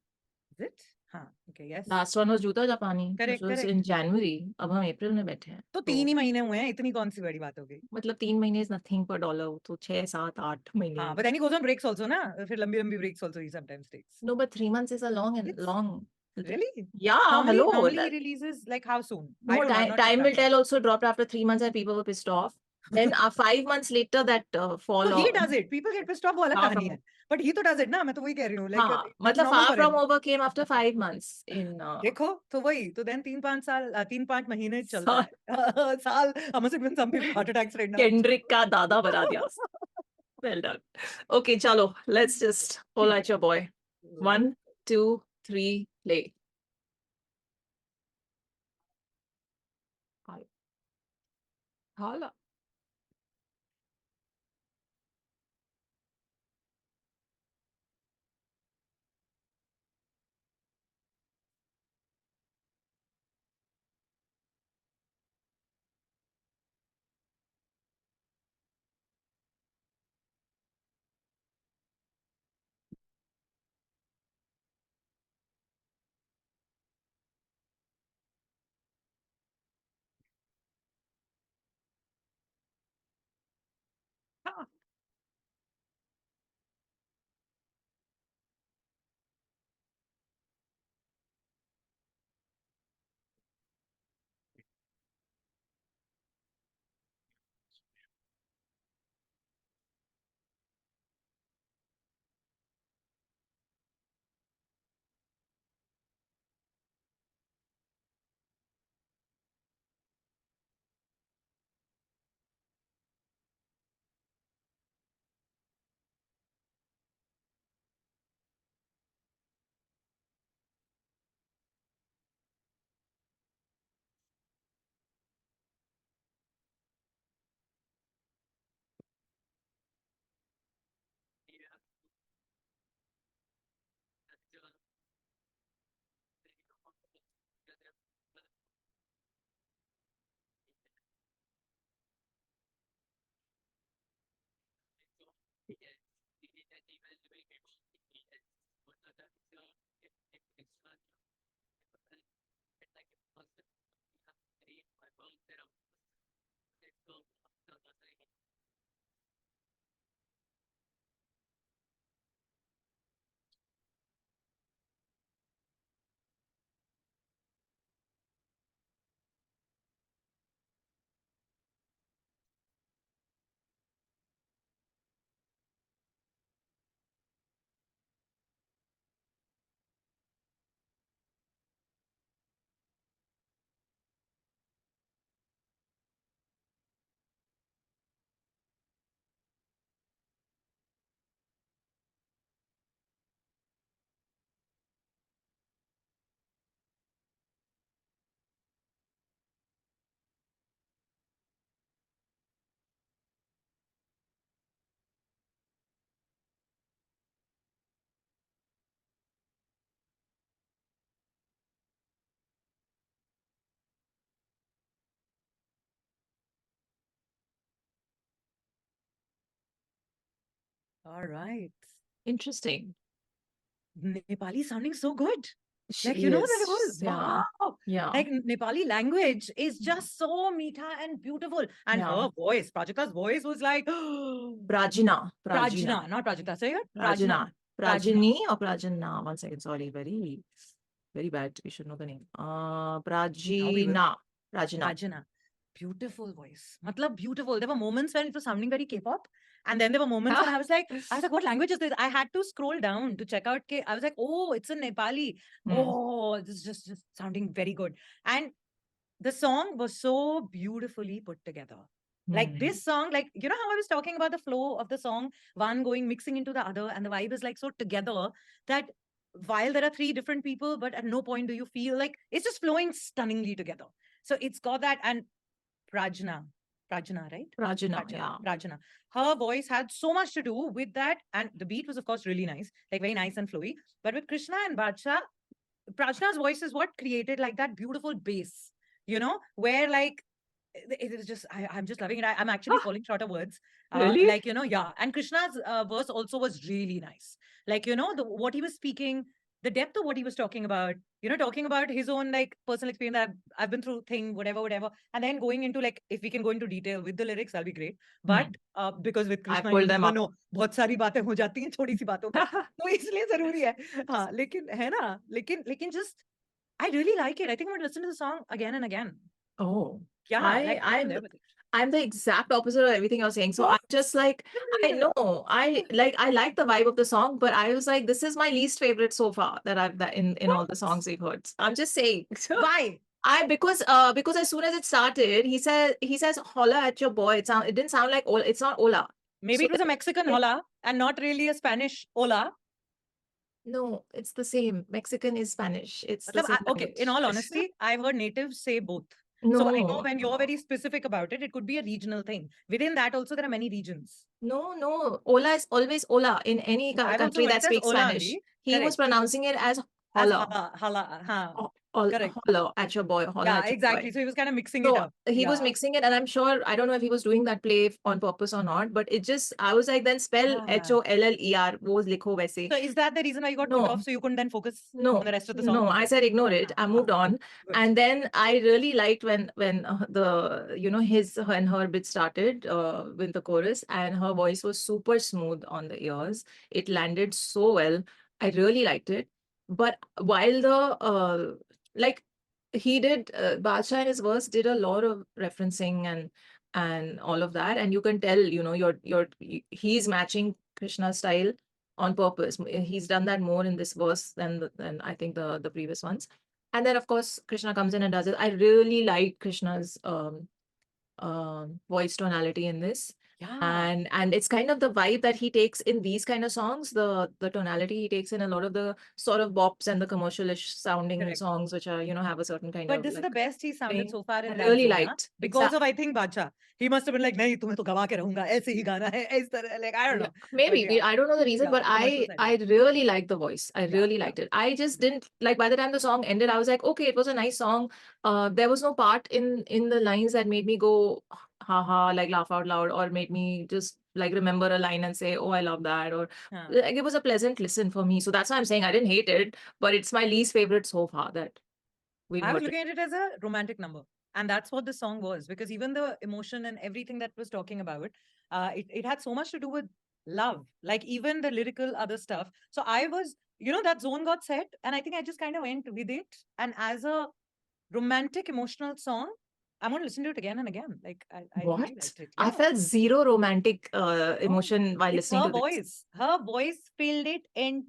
Is it? हाँ, okay, yes. Last one was Juta Japani, which Correct, was correct. in January. अब हम अप्रैल में बैठे हैं. तो 3 ही महीने हुए हैं, इतनी कौन सी बड़ी बात हो गई? मतलब 3 महीने is nothing per dollar, तो 6, 7, 8 महीने. हाँ, but then he goes on breaks also ना, फिर लंबी breaks also he sometimes takes. No, but 3 months is a long and It's- long. Really? Yeah, hello. Normally he releases like how soon? I No, don't know, I'm not Time Will tracking. Tell also dropped after 3 months and people were pissed off. Then 5 months later, that fall So he off. does it. People get pissed off, वो अलग Far कहानी from है. But he तो does it ना, मैं तो वही कह रही हूँ. Like, हाँ, that's मतलब normal Far for From him. Over came after 5 months in देखो तो वही तो then 3-5 साल 3-5 महीने चलता साल है. साल I must have given some people heart attacks right now. Kendrick का दादा बना दिया. Well done. Okay, chalo, let's just Hola At Your Boy. 1, 2, 3, play. Hola. All right. Interesting. Nepali sounding so good. Like, She the is. whole Yeah. wow. Yeah. Like Nepali language is just so meetha and beautiful. And Yeah. her voice, Prajakta's voice was like Prajna. Prajna, not Prajakta. Say it. Prajna. Prajna. Prajni or Prajna? 1 second. Sorry. Very bad. You should know the name. Now we will. Prajna. Prajna. Rajana. Beautiful voice. Matlab beautiful. There were moments when it was sounding very K-pop. And then there were moments when I was like, what language is this? I had to scroll down to check out K. I was like, oh, it's in Nepali. Oh, this is just sounding very good. And the song was so beautifully put together. Like this song, like, you know how I was talking about the flow of the song, one going mixing into the other, and the vibe is like so together that while there are three different people, but at no point do you feel like it's just flowing stunningly together. So it's got that. And Prajna. Prajna, right? Prajna, yeah. Prajna. Her voice had so much to do with that, and the beat was, of course, really nice, like very nice and flowy. But with Krishna and Badshah, Prajna's voice is what created like that beautiful bass, where like it is just I'm just loving it. I'm actually Ah, falling short of words. really? Like yeah. And Krishna's verse also was really nice. Like what he was speaking, the depth of what he was talking about. Talking about his own like personal experience that I've been through thing, whatever, and then going into like if we can go into detail with the lyrics, that'll be great. But because with I Krishna, you pulled them never up. know, बहुत सारी बातें हो जाती हैं छोटी सी बातों पे, तो इसलिए जरूरी है. हाँ, लेकिन है ना, लेकिन just I really like it. I think I'm gonna listen to the song again and again. Oh, Yeah, like I'm I'm there with it. I'm the exact opposite of everything you're saying. So Oh, I'm just like, I know I like the vibe of the song, but I was like, this is my least favorite so far that I've that in all the songs we've heard. I'm just saying. why? Because as soon as it started, he says Hola at your boy. It didn't sound like Ola. It's not Ola. Maybe So it was a Mexican then- hola and not really a Spanish hola. no, it's the same. Mexican is Spanish. It's the Matlab, same okay, in language. all honesty, I've heard natives say both. So I know No, when you're very specific about it, it could be a regional thing. Within that, also, there are many regions. no. Ola is always Ola in any I've also country heard that it as speaks hola Spanish. only. He was Correct. pronouncing it as As hola. hala, ha. Correct. Hola at your boy. Hola Yeah, at your boy. exactly. So he was kind of mixing it So up. he was Yeah. mixing it, and I'm sure I don't know if he was doing that play on purpose or not, but it just I was like, then spell Ah. HOLLER, wo likho waise. So is that the reason why you got put off No, so you couldn't then focus on no, the rest of the song? I said ignore it. I moved on, Good. and then I really liked when the his her and her bit started with the chorus, and her voice was super smooth on the ears. It landed so well. I really liked it. But while the like he did, Badshah in his verse did a lot of referencing and all of that, and you can tell he's matching Krishna's style on purpose. He's done that more in this verse than I think the previous ones. And then of course Krishna comes in and does it. I really like Krishna's voice tonality in this. Yeah. And it's kind of the vibe that he takes in these kind of songs, the tonality he takes in a lot of the sort of bops and the commercialish sounding Correct. songs, which are have a certain kind But of this is the like best he sounded thing. so far I in that really zone, huh? liked. Because of I think Badshah. He must have been like, नहीं तुम्हें तो गवा के रहूंगा ऐसे ही गाना है इस तरह, like I don't Yeah, know. maybe But yeah, I don't know the reason, yeah, but commercial side. I really liked the voice. I Yeah, really yeah. liked it. I just didn't like by the time the song ended, I was like, okay, it was a nice song. There was no part in the lines that made me go ha ha, like laugh out loud, or made me just like remember a line and say, oh, I love that, or Huh. like it was a pleasant listen for me. So that's why I'm saying I didn't hate it, but it's my least favorite so far that we've I was heard. looking at it as a romantic number. And that's what the song was. Because even the emotion and everything that was talking about, it had so much to do with love. Like even the lyrical other stuff. So I was, that zone got set. And I think I just kind of went with it. And as a romantic, emotional song, I'm going to listen to it again and again. Like I really What? liked it. I Yeah. felt zero romantic No, emotion while it's listening her to this. voice. Her voice filled it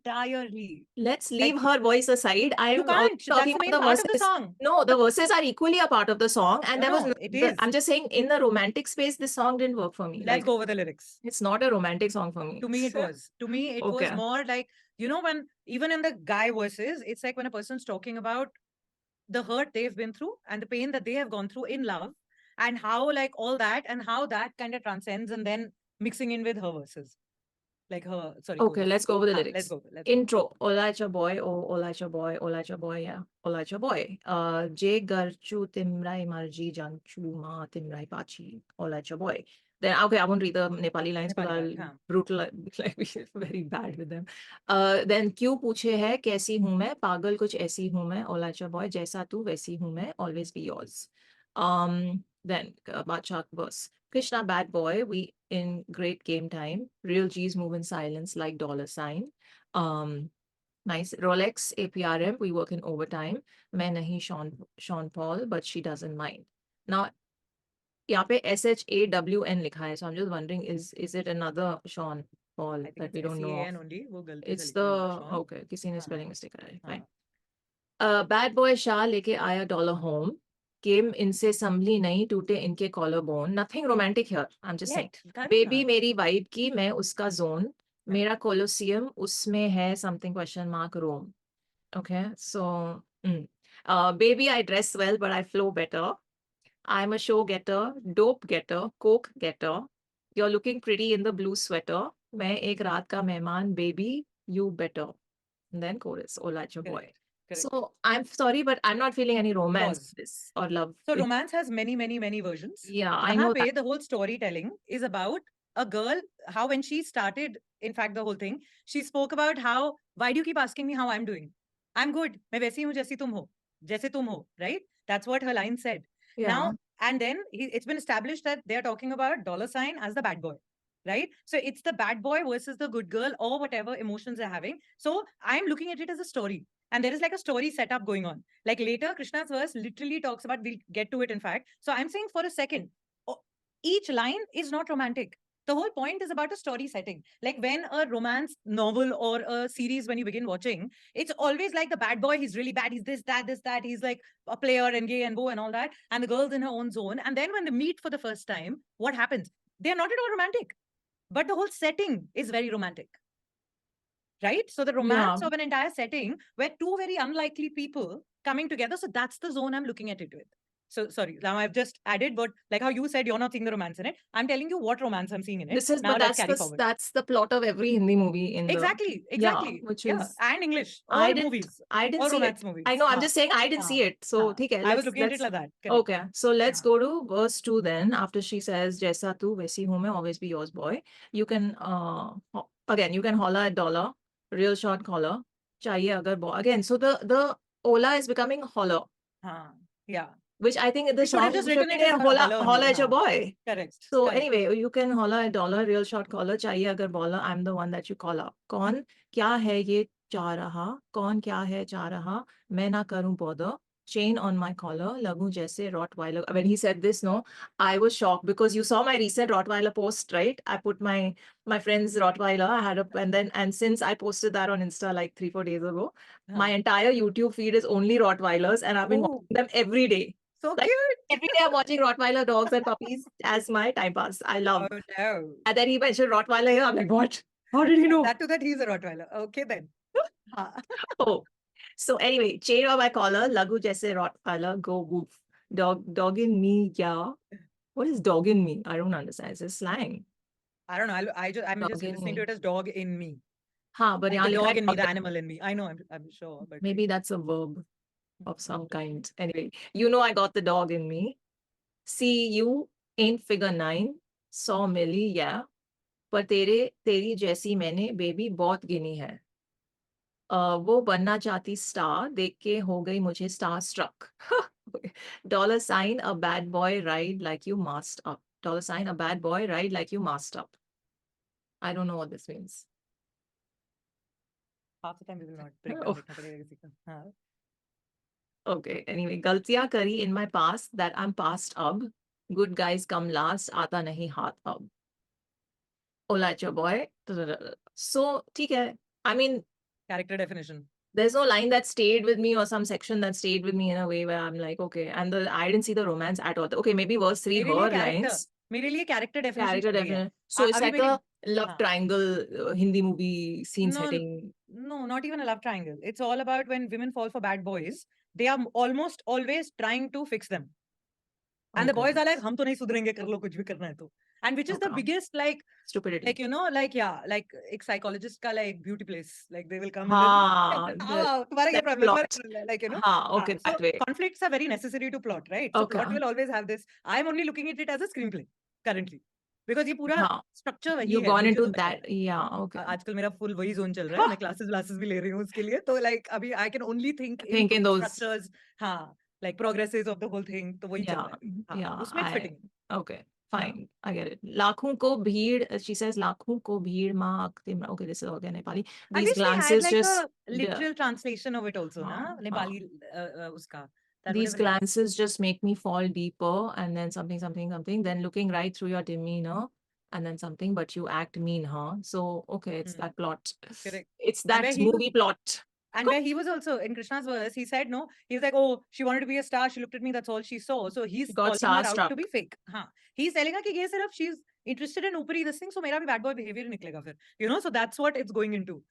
entirely. Let's Like leave her voice aside. you I'm can't. That's talking the main about the part of the verses. song. No, the verses are equally a part of the song, and there was No, it is. I'm just saying in the romantic space, this song didn't work for me. Let's Like go with the lyrics. it's not a romantic song for me. To me, it was. To me, it was Okay. more like, when even in the guy verses, it's like when a person's talking about the hurt they've been through and the pain that they have gone through in love and how, like, all that and how that kind of transcends and then mixing in with her verses. Like her, sorry. Okay, chorus. let's go with the Let's lyrics. go. Intro. Ola at your boy. Oh, ola at your boy. Ola at your boy. Yeah. Ola at your boy. Je garchu timrai marji janchu ma timrai pachi. Ola at your boy. Then okay, I won't read the Nepali lines because I'll Nepali line, हाँ. brutal like be very bad with them. Then क्यों पूछे है कैसी हूँ मैं पागल कुछ ऐसी हूँ मैं Ola at your boy जैसा तू वैसी हूँ मैं always be yours. Then Badshah verse. Krishna bad boy, we in great game time. Real G's move in silence like dollar sign. Nice. Rolex APRM, we work in overtime. मैं नहीं Sean Paul, but she doesn't mind. Now, यहाँ पे SHAWN लिखा है. So I'm just wondering, is it another Sean Paul I think that it's we don't know of? SEAN only. वो गलती से It's लिख the दिया होगा, Sean. okay. किसी ने हाँ, spelling mistake करा है. Fine. हाँ. Bad boy Shah लेके आया dollar home. Came इनसे संभली नहीं टूटे इनके collar bone. Nothing romantic here. I'm just saying. Yet, Baby Karuna. मेरी vibe की मैं उसका zone. हाँ. मेरा Colosseum उसमें है something question mark Rome. Okay, so baby I dress well but I flow better. I'm a show getter, dope getter, coke getter. You're looking pretty in the blue sweater. मैं एक रात का मेहमान, baby, you better. And then chorus, Hola At Your Boy. Correct. So I'm sorry, but I'm not feeling any romance Pause. in this or love. So romance has many versions. Yeah, I Yahan know pe that. the whole storytelling is about a girl, how when she started, in fact, the whole thing, she spoke about how, why do you keep asking me how I'm doing? I'm good. मैं वैसी हूँ जैसी तुम हो. जैसे तुम हो, right? That's what her line said. Yeah. Now, and then it's been established that they're talking about $sign as the bad boy, right? So it's the bad boy versus the good girl or whatever emotions they're having. So I'm looking at it as a story. And there is like a story setup going on. Like later, Krishna's verse literally talks about, we'll get to it in fact. So I'm saying for a second, each line is not romantic. The whole point is about a story setting. Like when a romance novel or a series, when you begin watching, it's always like the bad boy, he's really bad, he's this, that, he's like a player and gay and boo and all that. And the girl's in her own zone. And then when they meet for the first time, what happens? They're not at all romantic, but the whole setting is very romantic. Right? So the romance of an entire setting where two very unlikely people coming together. So that's the zone I'm looking at it with. So sorry, now I've just added, but like how you said, you're not seeing the romance in it. I'm telling you what romance I'm seeing in it. This is, now but let's that's carry the forward. that's the plot of every Hindi movie in Exactly. which Yeah, is and English, I all didn't movies, I didn't all see it. romance movies. I know. I'm just saying I didn't see it. So ठीक है, I was let's looking at it like that. Correct. okay. So let's go to verse 2 then. After she says जैसा तू वैसी हूँ मैं, always be yours boy. You can again you can holla at dollar, real short collar. चाहिए अगर again. So the Ola is becoming holler. Yeah. Which I think the We could have song just should written be it as Hola holler only, at Your हाँ. Boy. Correct. So Correct. anyway, you can holla at dollar, real short collar. चाहिए अगर bowler, I'm the one that you call up. कौन क्या है ये चाह रहा, कौन क्या है चाह रहा, मैं ना करूं bother. Chain on my collar, लगूं जैसे Rottweiler. When he said this, no, I was shocked because you saw my recent Rottweiler post, right? I put my friend's Rottweiler. I had and since I posted that on Insta like 3-4 days ago, my entire YouTube feed is only Rottweilers, and I've been watching them every day. So Like, cute. every day I'm watching Rottweiler dogs and puppies as my time pass. I love. Oh no. And then he mentioned Rottweiler here. I'm like, what? How did he know? That he's a Rottweiler. Okay then. Oh. So anyway, chain on my collar, lagu jaise Rottweiler, go woof. Dog in me, yeah. What is dog in me? I don't understand. It's a slang. I don't know. I'm Dog just in listening me. to it as dog in me. Haan, but Like yahan the likha dog hai in me, dog the animal in me. I know, I'm sure. But maybe that's a verb of some kind. Anyway, you know I got the dog in me. See, you ain't figure 9, 100 milli, yeah. पर तेरी जैसी मैंने baby बहुत गिनी है. वो बनना चाहती star, देख के हो गई मुझे star struck. $, a bad boy ride like you masked up. $, a bad boy ride like you masked up. I don't know what this means. half the time we will not break down. देखना पड़ेगा किसी को. हाँ. Okay, anyway, गलतियां करी in my past that I'm past अब. Good guys come last, आता नहीं हाथ अब. Hola At Your Boy. So, ठीक है. I mean, Character definition. there's no line that stayed with me or some section that stayed with me in a way where I'm like, okay. And I didn't see the romance at all. Okay, maybe verse 3, मेरे लिए her character. lines. मेरे लिए character definition Character चल रही है. definition. So it's अभी like a love triangle Hindi movie scene No, setting. no, not even a love triangle. It's all about when women fall for bad boys, they are almost always trying to fix them. And the boys are like, हम तो नहीं सुधरेंगे, कर लो कुछ भी करना है तो. And which is the biggest stupidity. Like, you know, like, yeah, like एक psychologist का like beauty place. Like they will come हाँ, and then, तुम्हारा क्या problem, तुम्हारा problem, like, you know. हाँ, okay, So that way. conflicts are very necessary to plot, right? So plot will always have this. I'm only looking at it as a screenplay currently. Because ये पूरा structure वही You've है. gone मुझे into तो पता है. that, yeah, okay. आजकल मेरा full वही zone चल रहा है. मैं classes भी ले रही हूँ उसके लिए. तो like अभी I can only think in those structures. हाँ, like progresses of the whole thing. तो वही चल रहा है. हाँ, yeah, उसमें it's fitting. Okay, fine, I get it. लाखों को भीड़, she says लाखों को भीड़ माँ आखती. Okay, this is again Nepali. I These wish they had glances like just a literal translation of it also, na? Nepali uska. That would these have been nice. glances just make me fall deeper, and then something, then looking right through your demeanor, and then something, but you act mean, huh? So, okay, it's that plot. Correct. It's that movie plot. And where he was also, in Krishna's verse, he said, no, he was like, oh, she wanted to be a star, she looked at me, that's all she saw. So he's calling her out to be fake. Haan. He's telling her कि ये सिर्फ she's interested in ऊपरी this thing, so मेरा भी bad boy behavior निकलेगा फिर. You know, so that's what it's going into.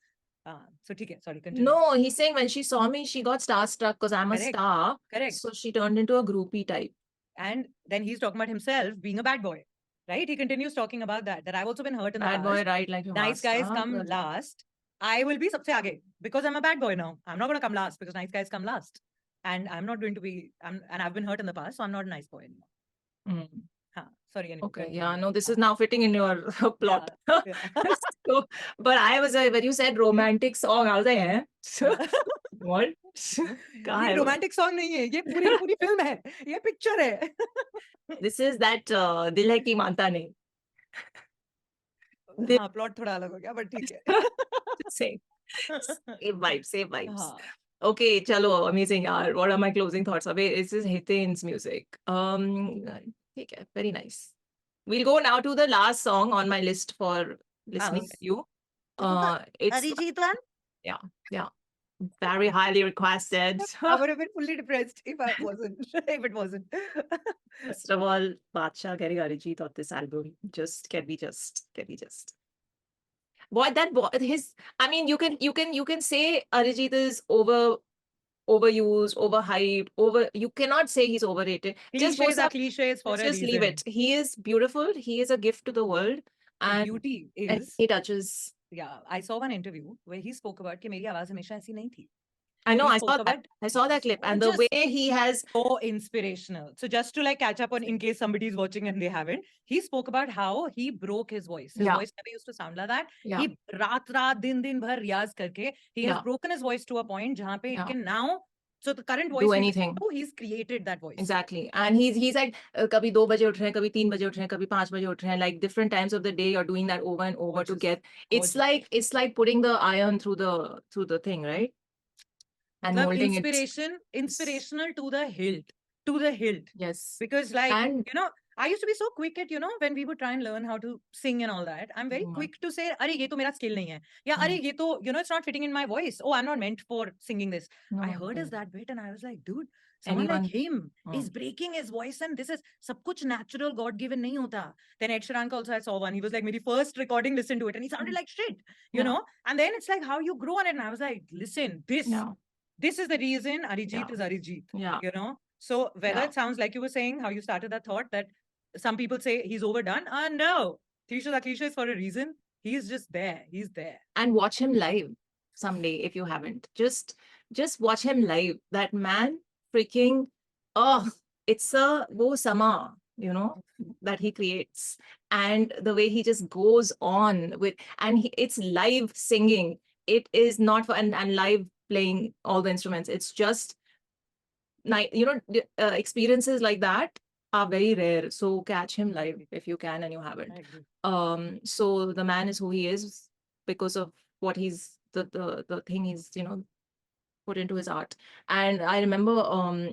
So ठीक है, sorry, continue. No, he's saying when she saw me, she got starstruck because I'm a star. Correct. So she turned into a groupie type. And then he's talking about himself being a bad boy, right? He continues talking about that I've also been hurt in the Bad past. boy, right? Like your Nice master. guys come last. I will be sabse aage because I'm a bad boy now. I'm not going to come last because nice guys come last. And I'm not going to be, and I've been hurt in the past, so I'm not a nice boy anymore. Mm. Sorry, anyway. Okay, continue. yeah, no, this is now fitting in your plot. Yeah. So, but I was when you said romantic song, I was like, eh? What? कहाँ ये है वो? Romantic song नहीं है, ये पूरी की पूरी फिल्म है, ये पिक्चर है. This is that दिल है कि मानता नहीं. दिल हाँ, प्लॉट थोड़ा अलग हो गया, बट ठीक है. same vibes, same vibes. हाँ. Okay, chalo, amazing yaar. What are my closing thoughts? Abhi, this is Hiten's music. Okay, very nice. We'll go now to the last song on my list for listening to you. It's Arijit one? yeah, very highly requested. I would have been fully depressed if I wasn't. If it wasn't. First of all, Badshah getting Arijit on this album. Can we just. What that his I mean you can say Arijit is overused, overhyped, you cannot say he's overrated. Cliches are cliches for a Just reason. leave it. He is beautiful, he is a gift to the world. The And beauty and is, he touches. yeah, I saw one interview where he spoke about कि मेरी आवाज हमेशा ऐसी नहीं थी. I know, He I spoke saw that. about I saw that clip. And the just way he has so inspirational. So just to like catch up on, in case somebody's watching and they haven't, he spoke about how he broke his voice. His Yeah. voice never used to sound like that. Yeah. He raat din bhar riyaz karke, he has Yeah. broken his voice to a point jahan pe it Yeah. can now, so the current voice do we anything. listen to, he's created that voice. Exactly. And he's like कभी 2 बजे उठ रहे हैं, कभी 3 बजे उठ रहे हैं, कभी 5 बजे उठ रहे हैं, like different times of the day you're doing that over and over to get. It's like putting the iron through the thing, right? And Matlab molding it. inspirational to the hilt. To the hilt. Yes. Because like, And you know, I used to be so quick at, when we would try and learn how to sing and all that, I'm very quick to say, Are, ye to mera skill nahi hai. Yeah, Are, ye to, it's not fitting in my voice. Oh, I'm not meant for singing this. I heard is that bit and I was like, dude, someone like him is breaking his voice and this is sab kuch natural, God-given nahi hota. Then Ed Sheeran also I saw one. He was like, my first recording, listen to it. And he sounded like shit, you know? And then it's like how you grow on it. And I was like, listen, this is the reason Arijit is Arijit, you know? So whether it sounds like you were saying, how you started that thought that some people say he's overdone. No, cliches are cliches for a reason. He's just there. He's there. And watch him live someday if you haven't. Just watch him live. That man freaking, it's a wo sama, that he creates. And the way he just goes on with, and it's live singing. It is not for, and live playing all the instruments. It's just, experiences like that are very rare. So catch him live if you can and you haven't. So the man is who he is because of what he's the thing he's put into his art. And I remember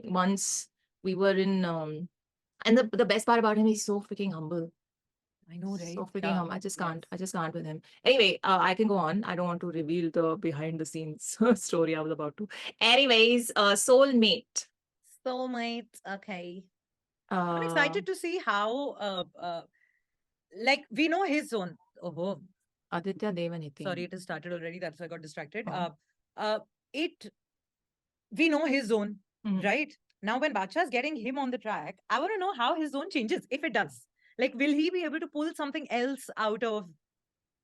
once we were in and the best part about him, he's so freaking humble. I know, right? So freaking humble. I just can't with him. Anyway, I can go on. I don't want to reveal the behind the scenes story I was about to. Anyways, Soulmate. Okay. I'm excited to see how like we know his zone. Oh, Aditya Dev and Hitin. Sorry, it has started already. That's why I got distracted. We know his zone, right? Now, when Badshah is getting him on the track, I want to know how his zone changes, if it does. Like, will he be able to pull something else out of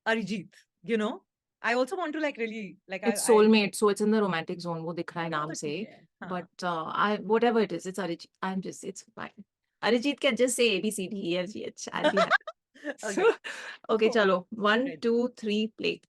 Arijit? I also want to like really like. It's Soulmate, so it's in the romantic zone. वो दिख रहा है नाम से. But whatever it is, it's Arijit. It's fine. Arijit can just say A B C D E F G H. I'll be happy. Okay, chalo. 1, 2, 3, play.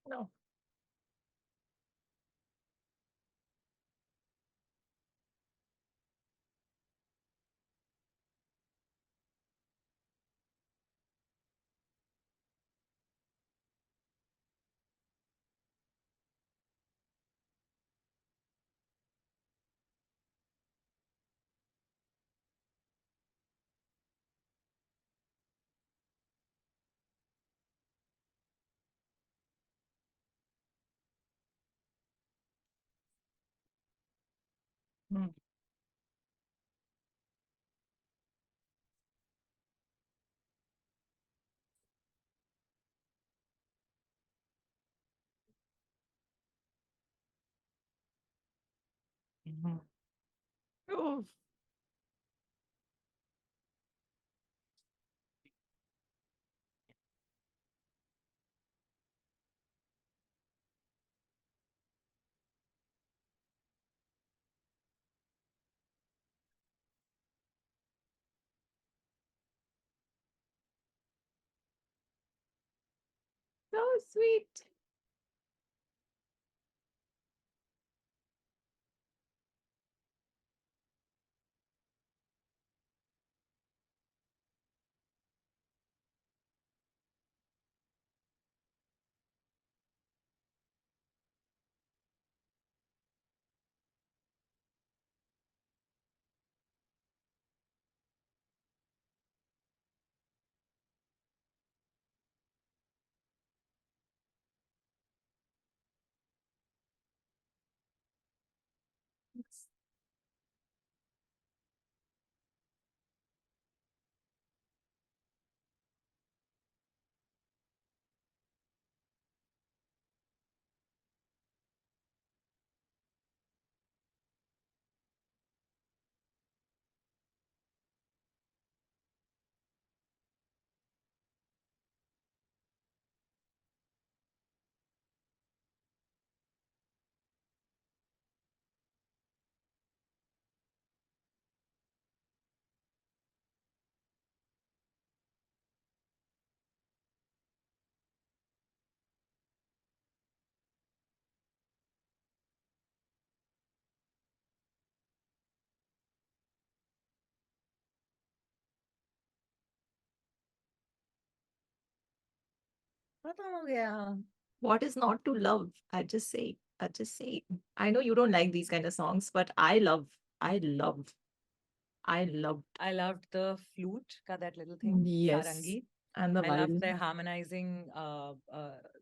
No. Hmm. Mhm. Oh, so sweet. खत्म हो गया. What is not to love? I just say. I just say. I know you don't like these kind of songs, but I love. I love. I loved. I loved the flute का that little thing. Yes. Sarangi. And the I loved violin the harmonizing.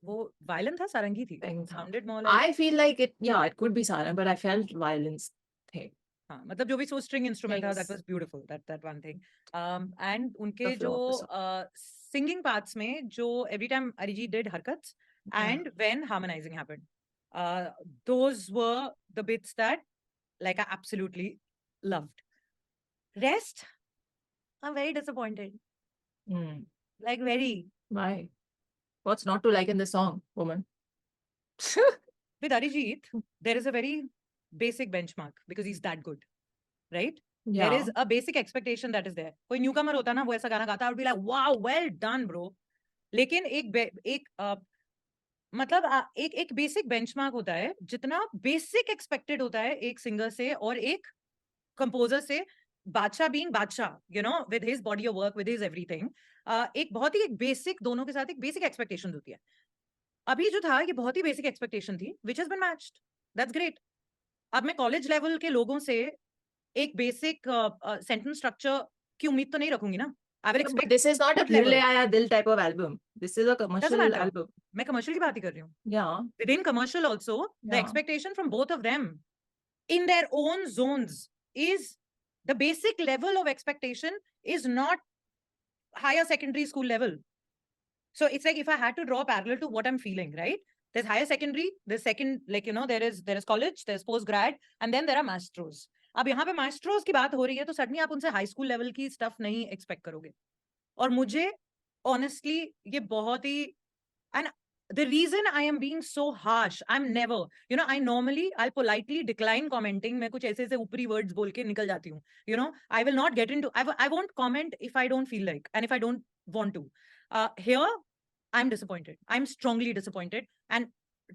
वो violin था सारंगी थी. thing. Sounded more like. I feel like it. Yeah, it could be sarang, but I felt violence thing. हाँ मतलब जो भी so string instrument था, that Things. was beautiful. That one thing. And The उनके flow of the जो song. singing parts में जो every time Arijit did harkats Yeah. and when harmonizing happened, those were the bits that like I absolutely loved. Rest, I'm very disappointed. Mm. Like very. Why? What's not to like in this song, woman? With Arijit, there is a very basic benchmark because he's that good, right? There Yeah. is a basic expectation that is there. कोई newcomer होता ना वो ऐसा गाना गाता, I would be like, wow, well done, bro. लेकिन मतलब एक बेसिक बेंचमार्क होता है जितना बेसिक एक्सपेक्टेड होता है एक सिंगर से और एक कंपोजर से. बादशाह बीइंग बादशाह, you know, with his body of work, with his everything, एक बहुत ही एक बेसिक, दोनों के साथ एक बेसिक एक्सपेक्टेशन होती है. अभी जो था ये बहुत ही बेसिक एक्सपेक्टेशन थी which has been matched. That's great. अब मैं कॉलेज लेवल के लोगों से एक बेसिक सेंटेंस स्ट्रक्चर की उम्मीद तो नहीं रखूंगी ना. I will Yeah, but expect this is not a good Dil Le level. Aaya Dil type of album. This is a Doesn't commercial matter. album. मैं कमर्शियल की बात ही कर रही हूँ. Yeah. Within commercial also, the Yeah. expectation from both of them in their own zones is the basic level of expectation is not higher secondary school level. So it's like if I had to draw a parallel to what I'm feeling, right? There's higher secondary, there's second, like, you know, there is college, there's post grad, and then there are maestros. अब यहाँ पे maestros की बात हो रही है तो suddenly आप उनसे हाई स्कूल लेवल की स्टफ नहीं एक्सपेक्ट करोगे. और मुझे ऑनेस्टली ये बहुत ही, and the reason I am being so harsh, I'm never, you know, I normally, I'll politely decline commenting. मैं कुछ ऐसे ऐसे ऊपरी words बोल के निकल जाती हूँ. You know, I will not get into, I won't comment if I don't feel like, and if I don't want to. Here, I'm disappointed. I'm strongly disappointed. And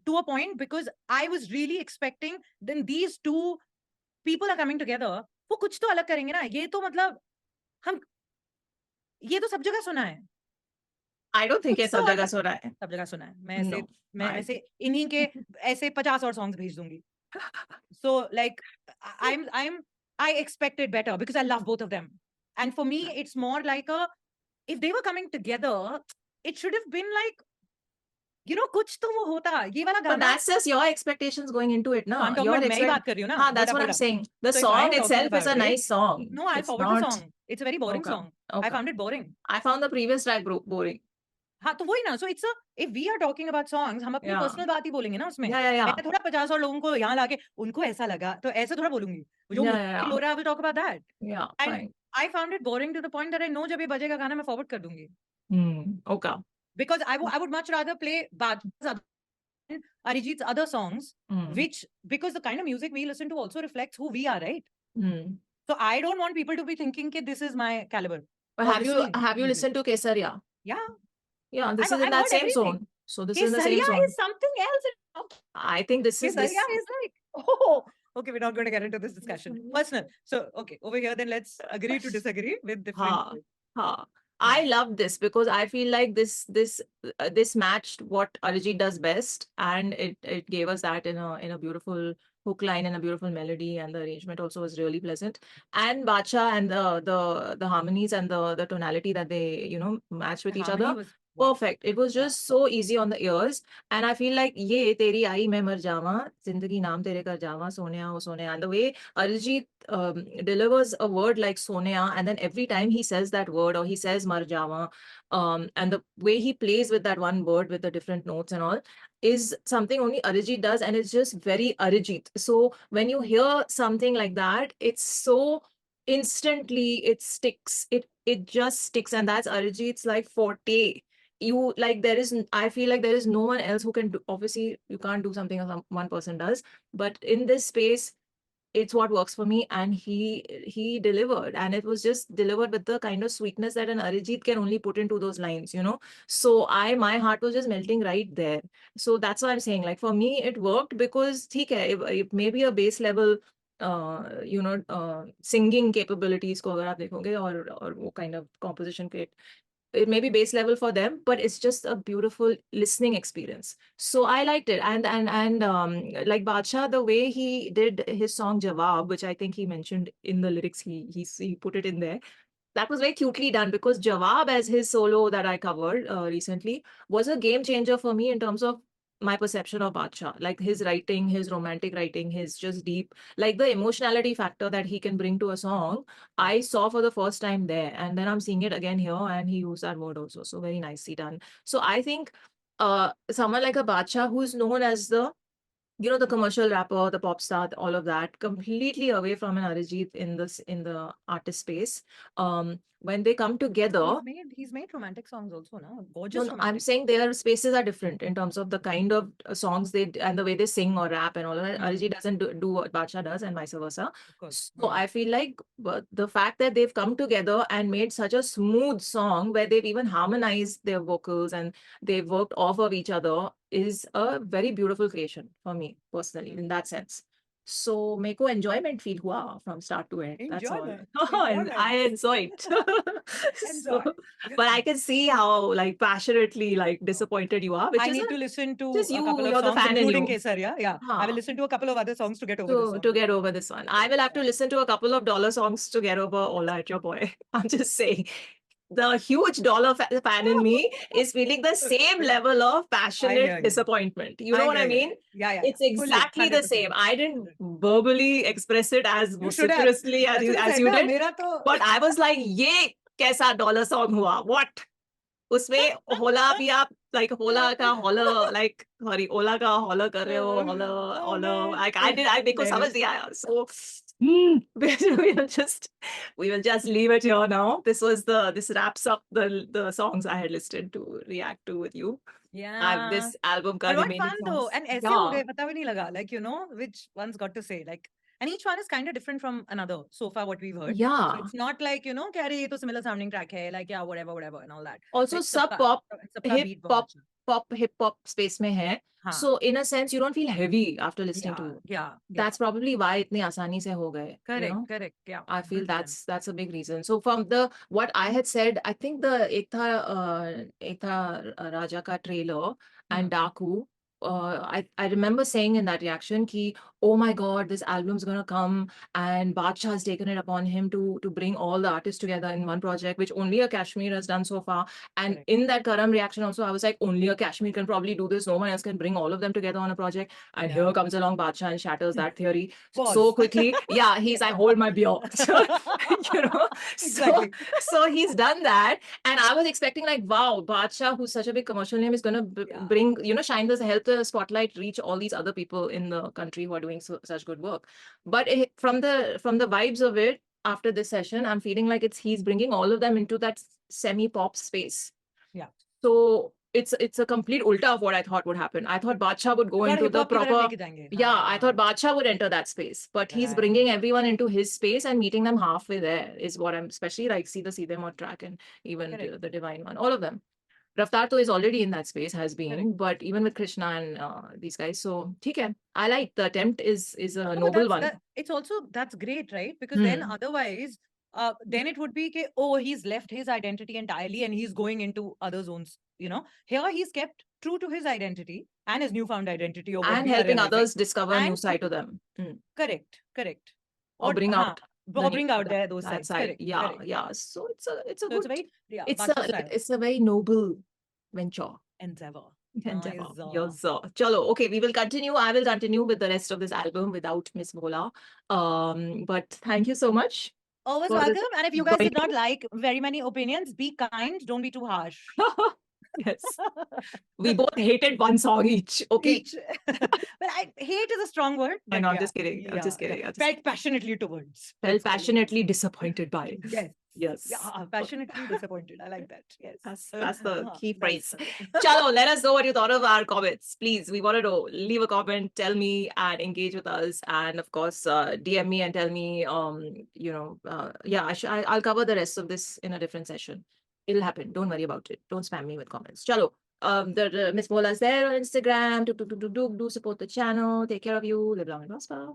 to a point, because I was really expecting, then these two people are coming together. वो कुछ तो अलग करेंगे ना. ये तो मतलब, हम, ये तो सब जगह सुना है. I don't think कुछ ये तो सब जगह अलग, सुना है. सब जगह सुना है. No. मैं ऐसे इन्हीं के ऐसे 50 और सॉन्ग्स भेज दूंगी. So like I expected better because I love both of them. And for me, it's more like a, if they were coming together, it should have been like, you know, कुछ तो वो होता, ये वाला But गाना. that's just your expectations going into it, No, na. I'm talking Your about, मैं ही expect. बात कर रही हूँ ना. हाँ, that's Hold up, what hold I'm up. saying. The So if song I'm talking itself is about a it, nice song. no, I'll It's forward the not. song. It's a very boring Okay. song. I Okay. found it boring. I found the previous track boring. हाँ तो वही ना. So it's a, if we are talking about songs, हम अपनी Yeah. Personal बात ही बोलेंगे ना उसमें. Yeah, yeah, yeah. मैं थोड़ा 50 और लोगों को यहाँ लाके उनको ऐसा लगा तो ऐसे थोड़ा बोलूंगी. जो Yeah, मुझे yeah, feel हो yeah. रहा है, I will talk about that. Yeah, And fine. I found it boring to the point that I know जब ये बजेगा गाना मैं forward कर दूंगी. Okay. Because I would much rather play Arijit's other songs, which, because the kind of music we listen to also reflects who we are, right? So I don't want people to be thinking that this is my caliber. But or have this you is have you music. listened to Kesaria? Yeah. Yeah, this is in I've that heard same everything. zone. So this is in the same Kesaria zone. is something else. I think this is Kesaria is like, oh, okay, we're not going to get into this discussion. Personal. So, okay, over here, then let's agree to disagree with different. Ha, ha. I love this because I feel like this matched what Arijit does best, and it gave us that in a beautiful hook line and a beautiful melody, and the arrangement also was really pleasant. And Badshah and the harmonies and the tonality that they match with each other. Was Perfect. It was just so easy on the ears. And I feel like ye teri aayi main mar jawa, zindagi naam tere kar jawa, soneya o soneya. And the way Arijit delivers a word like soneya, and then every time he says that word or he says mar jawa, and the way he plays with that one word with the different notes and all is something only Arijit does, and it's just very Arijit. So when you hear something like that, it's so instantly it sticks. It just sticks, and that's Arijit's like forte. You like there is I feel like there is no one else who can do. Obviously you can't do something as one person does, but in this space it's what works for me, and he delivered, and it was just delivered with the kind of sweetness that an Arijit can only put into those lines, so my heart was just melting right there. So that's what I'm saying, like for me it worked because theek hai, if maybe a base level singing capabilities ko agar aap dekhoge or wo kind of composition create, it may be base level for them, but it's just a beautiful listening experience. So I liked it. And like Badshah, the way he did his song Jawab, which I think he mentioned in the lyrics, he put it in there. That was very cutely done because Jawab, as his solo that I covered recently, was a game changer for me in terms of my perception of Badshah. Like his writing, his romantic writing, his just deep, like the emotionality factor that he can bring to a song, I saw for the first time there. And then I'm seeing it again here, and he used that word also. So very nicely done. So I think someone like a Badshah who's known as the commercial rapper, the pop star, all of that, completely away from an Arijit in the artist space. When they come together, he's made romantic songs also, no? no, Gorgeous no, I'm romantic. saying their spaces are different in terms of the kind of songs and the way they sing or rap and all of that. Arijit doesn't do what Badshah does, and vice versa. Of course. So I feel like the fact that they've come together and made such a smooth song where they've even harmonized their vocals and they've worked off of each other is a very beautiful creation for me personally in that sense. So मेरे को enjoyment feel हुआ from start to end. That's all. And I enjoyed. So, but I can see how like passionately like disappointed you are. Which I is need to listen to just a you, couple of you're the songs, fan in including you. Kesaria. Yeah, I will listen to a couple of other songs to get over this one. To get over this one. I will have to listen to a couple of dollar songs to get over Hola At Your Boy. I'm just saying. The huge dollar fan in me is feeling the same level of passionate disappointment. You know what I mean? Yeah. It's exactly the same. I didn't verbally express it as vociferously as you did. But I was like, ye kaisa dollar song hua? What? उसमें होला भी आप like होला का होला like sorry ओला का होला कर रहे हो होला like I मेरे को समझ नहीं आया. So we will just leave it here now. This wraps up the songs I had listed to react to with you. Yeah. This album का But what remaining fun though. songs. And ऐसे हो गए पता भी नहीं लगा. Like, which one's got to say. Like, and each one is kind of different from another so far what we've heard. Yeah. So it's not like, कि अरे ये तो similar sounding track है. Like, yeah, whatever and all that. Also sub pop, hip hop space में है. So in a sense you don't feel heavy after listening to it. Yeah. That's probably why इतनी आसानी से हो गए. Correct. Yeah. I feel that's a big reason. So from what I had said, I think the EkTha Raja ka trailer and Daku, I remember saying in that reaction ki, oh my God, this album's gonna come and Badshah has taken it upon him to bring all the artists together in one project, which only a Kashmir has done so far. And Correct. in that Karam reaction also, I was like, only a Kashmir can probably do this. No one else can bring all of them together on a project. And Yeah. here comes along Badshah and shatters that theory so Pause. quickly. Yeah, he's I hold my beer. So, you know, Exactly. so he's done that. And I was expecting like, wow, Badshah, who's such a big commercial name, is gonna Yeah. bring, you know, shine this, help the spotlight reach all these other people in the country who are doing such good work. But from the vibes of it, after this session, I'm feeling like he's bringing all of them into that semi-pop space. Yeah. So it's a complete ulta of what I thought would happen. I thought Badshah would go थोड़ा into the hip-hop की तरफ proper, लेके जाएंगे. yeah, I thought हाँ. Badshah would enter that space, but he's Right. bringing everyone into his space and meeting them halfway there is what I'm, especially like see the Seedhe Maut track and even Correct. the Divine One, all of them. Raftaar is already in that space, has been, Correct. but even with Krishna and these guys, so okay, I like the attempt is a No, but noble one. it's also, that's great, right? Because then otherwise, then it would be, oh, he's left his identity entirely and he's going into other zones, you know. Here he's kept true to his identity and his newfound identity, or what And we are helping realizing. others discover a new And side to them. correct. Or bring out or bring out there those that sides. side. Correct. Yeah, correct. yeah. So it's a So it's good, a very, yeah, it's Badshah style a very noble venture. endeavor. Endeavor. Nice. Yes, Chalo. Okay, we will continue. I will continue with the rest of this album without Miss Bhola. But thank you so much. Always for this welcome. And if you guys did not joining. like very many opinions, be kind. Don't be too harsh. Yes. We both hated one song each. Okay. Each. But hate is a strong word. I But know, I'm yeah, just kidding. I'm just kidding. I'm just Felt passionately towards. felt Let's call it. passionately disappointed by. Yes. Yes. Yeah, passionately disappointed. I like that. Yes. That's the key phrase. Nice. Chalo, let us know what you thought of our comments. Please, we want to know. Leave a comment, tell me, and engage with us. And of course, DM me and tell me, yeah, I'll cover the rest of this in a different session. It'll happen. Don't worry about it. Don't spam me with comments. Chalo, the Miss Bhola is there on Instagram. Do support the channel. Take care of you. Live long and prosper.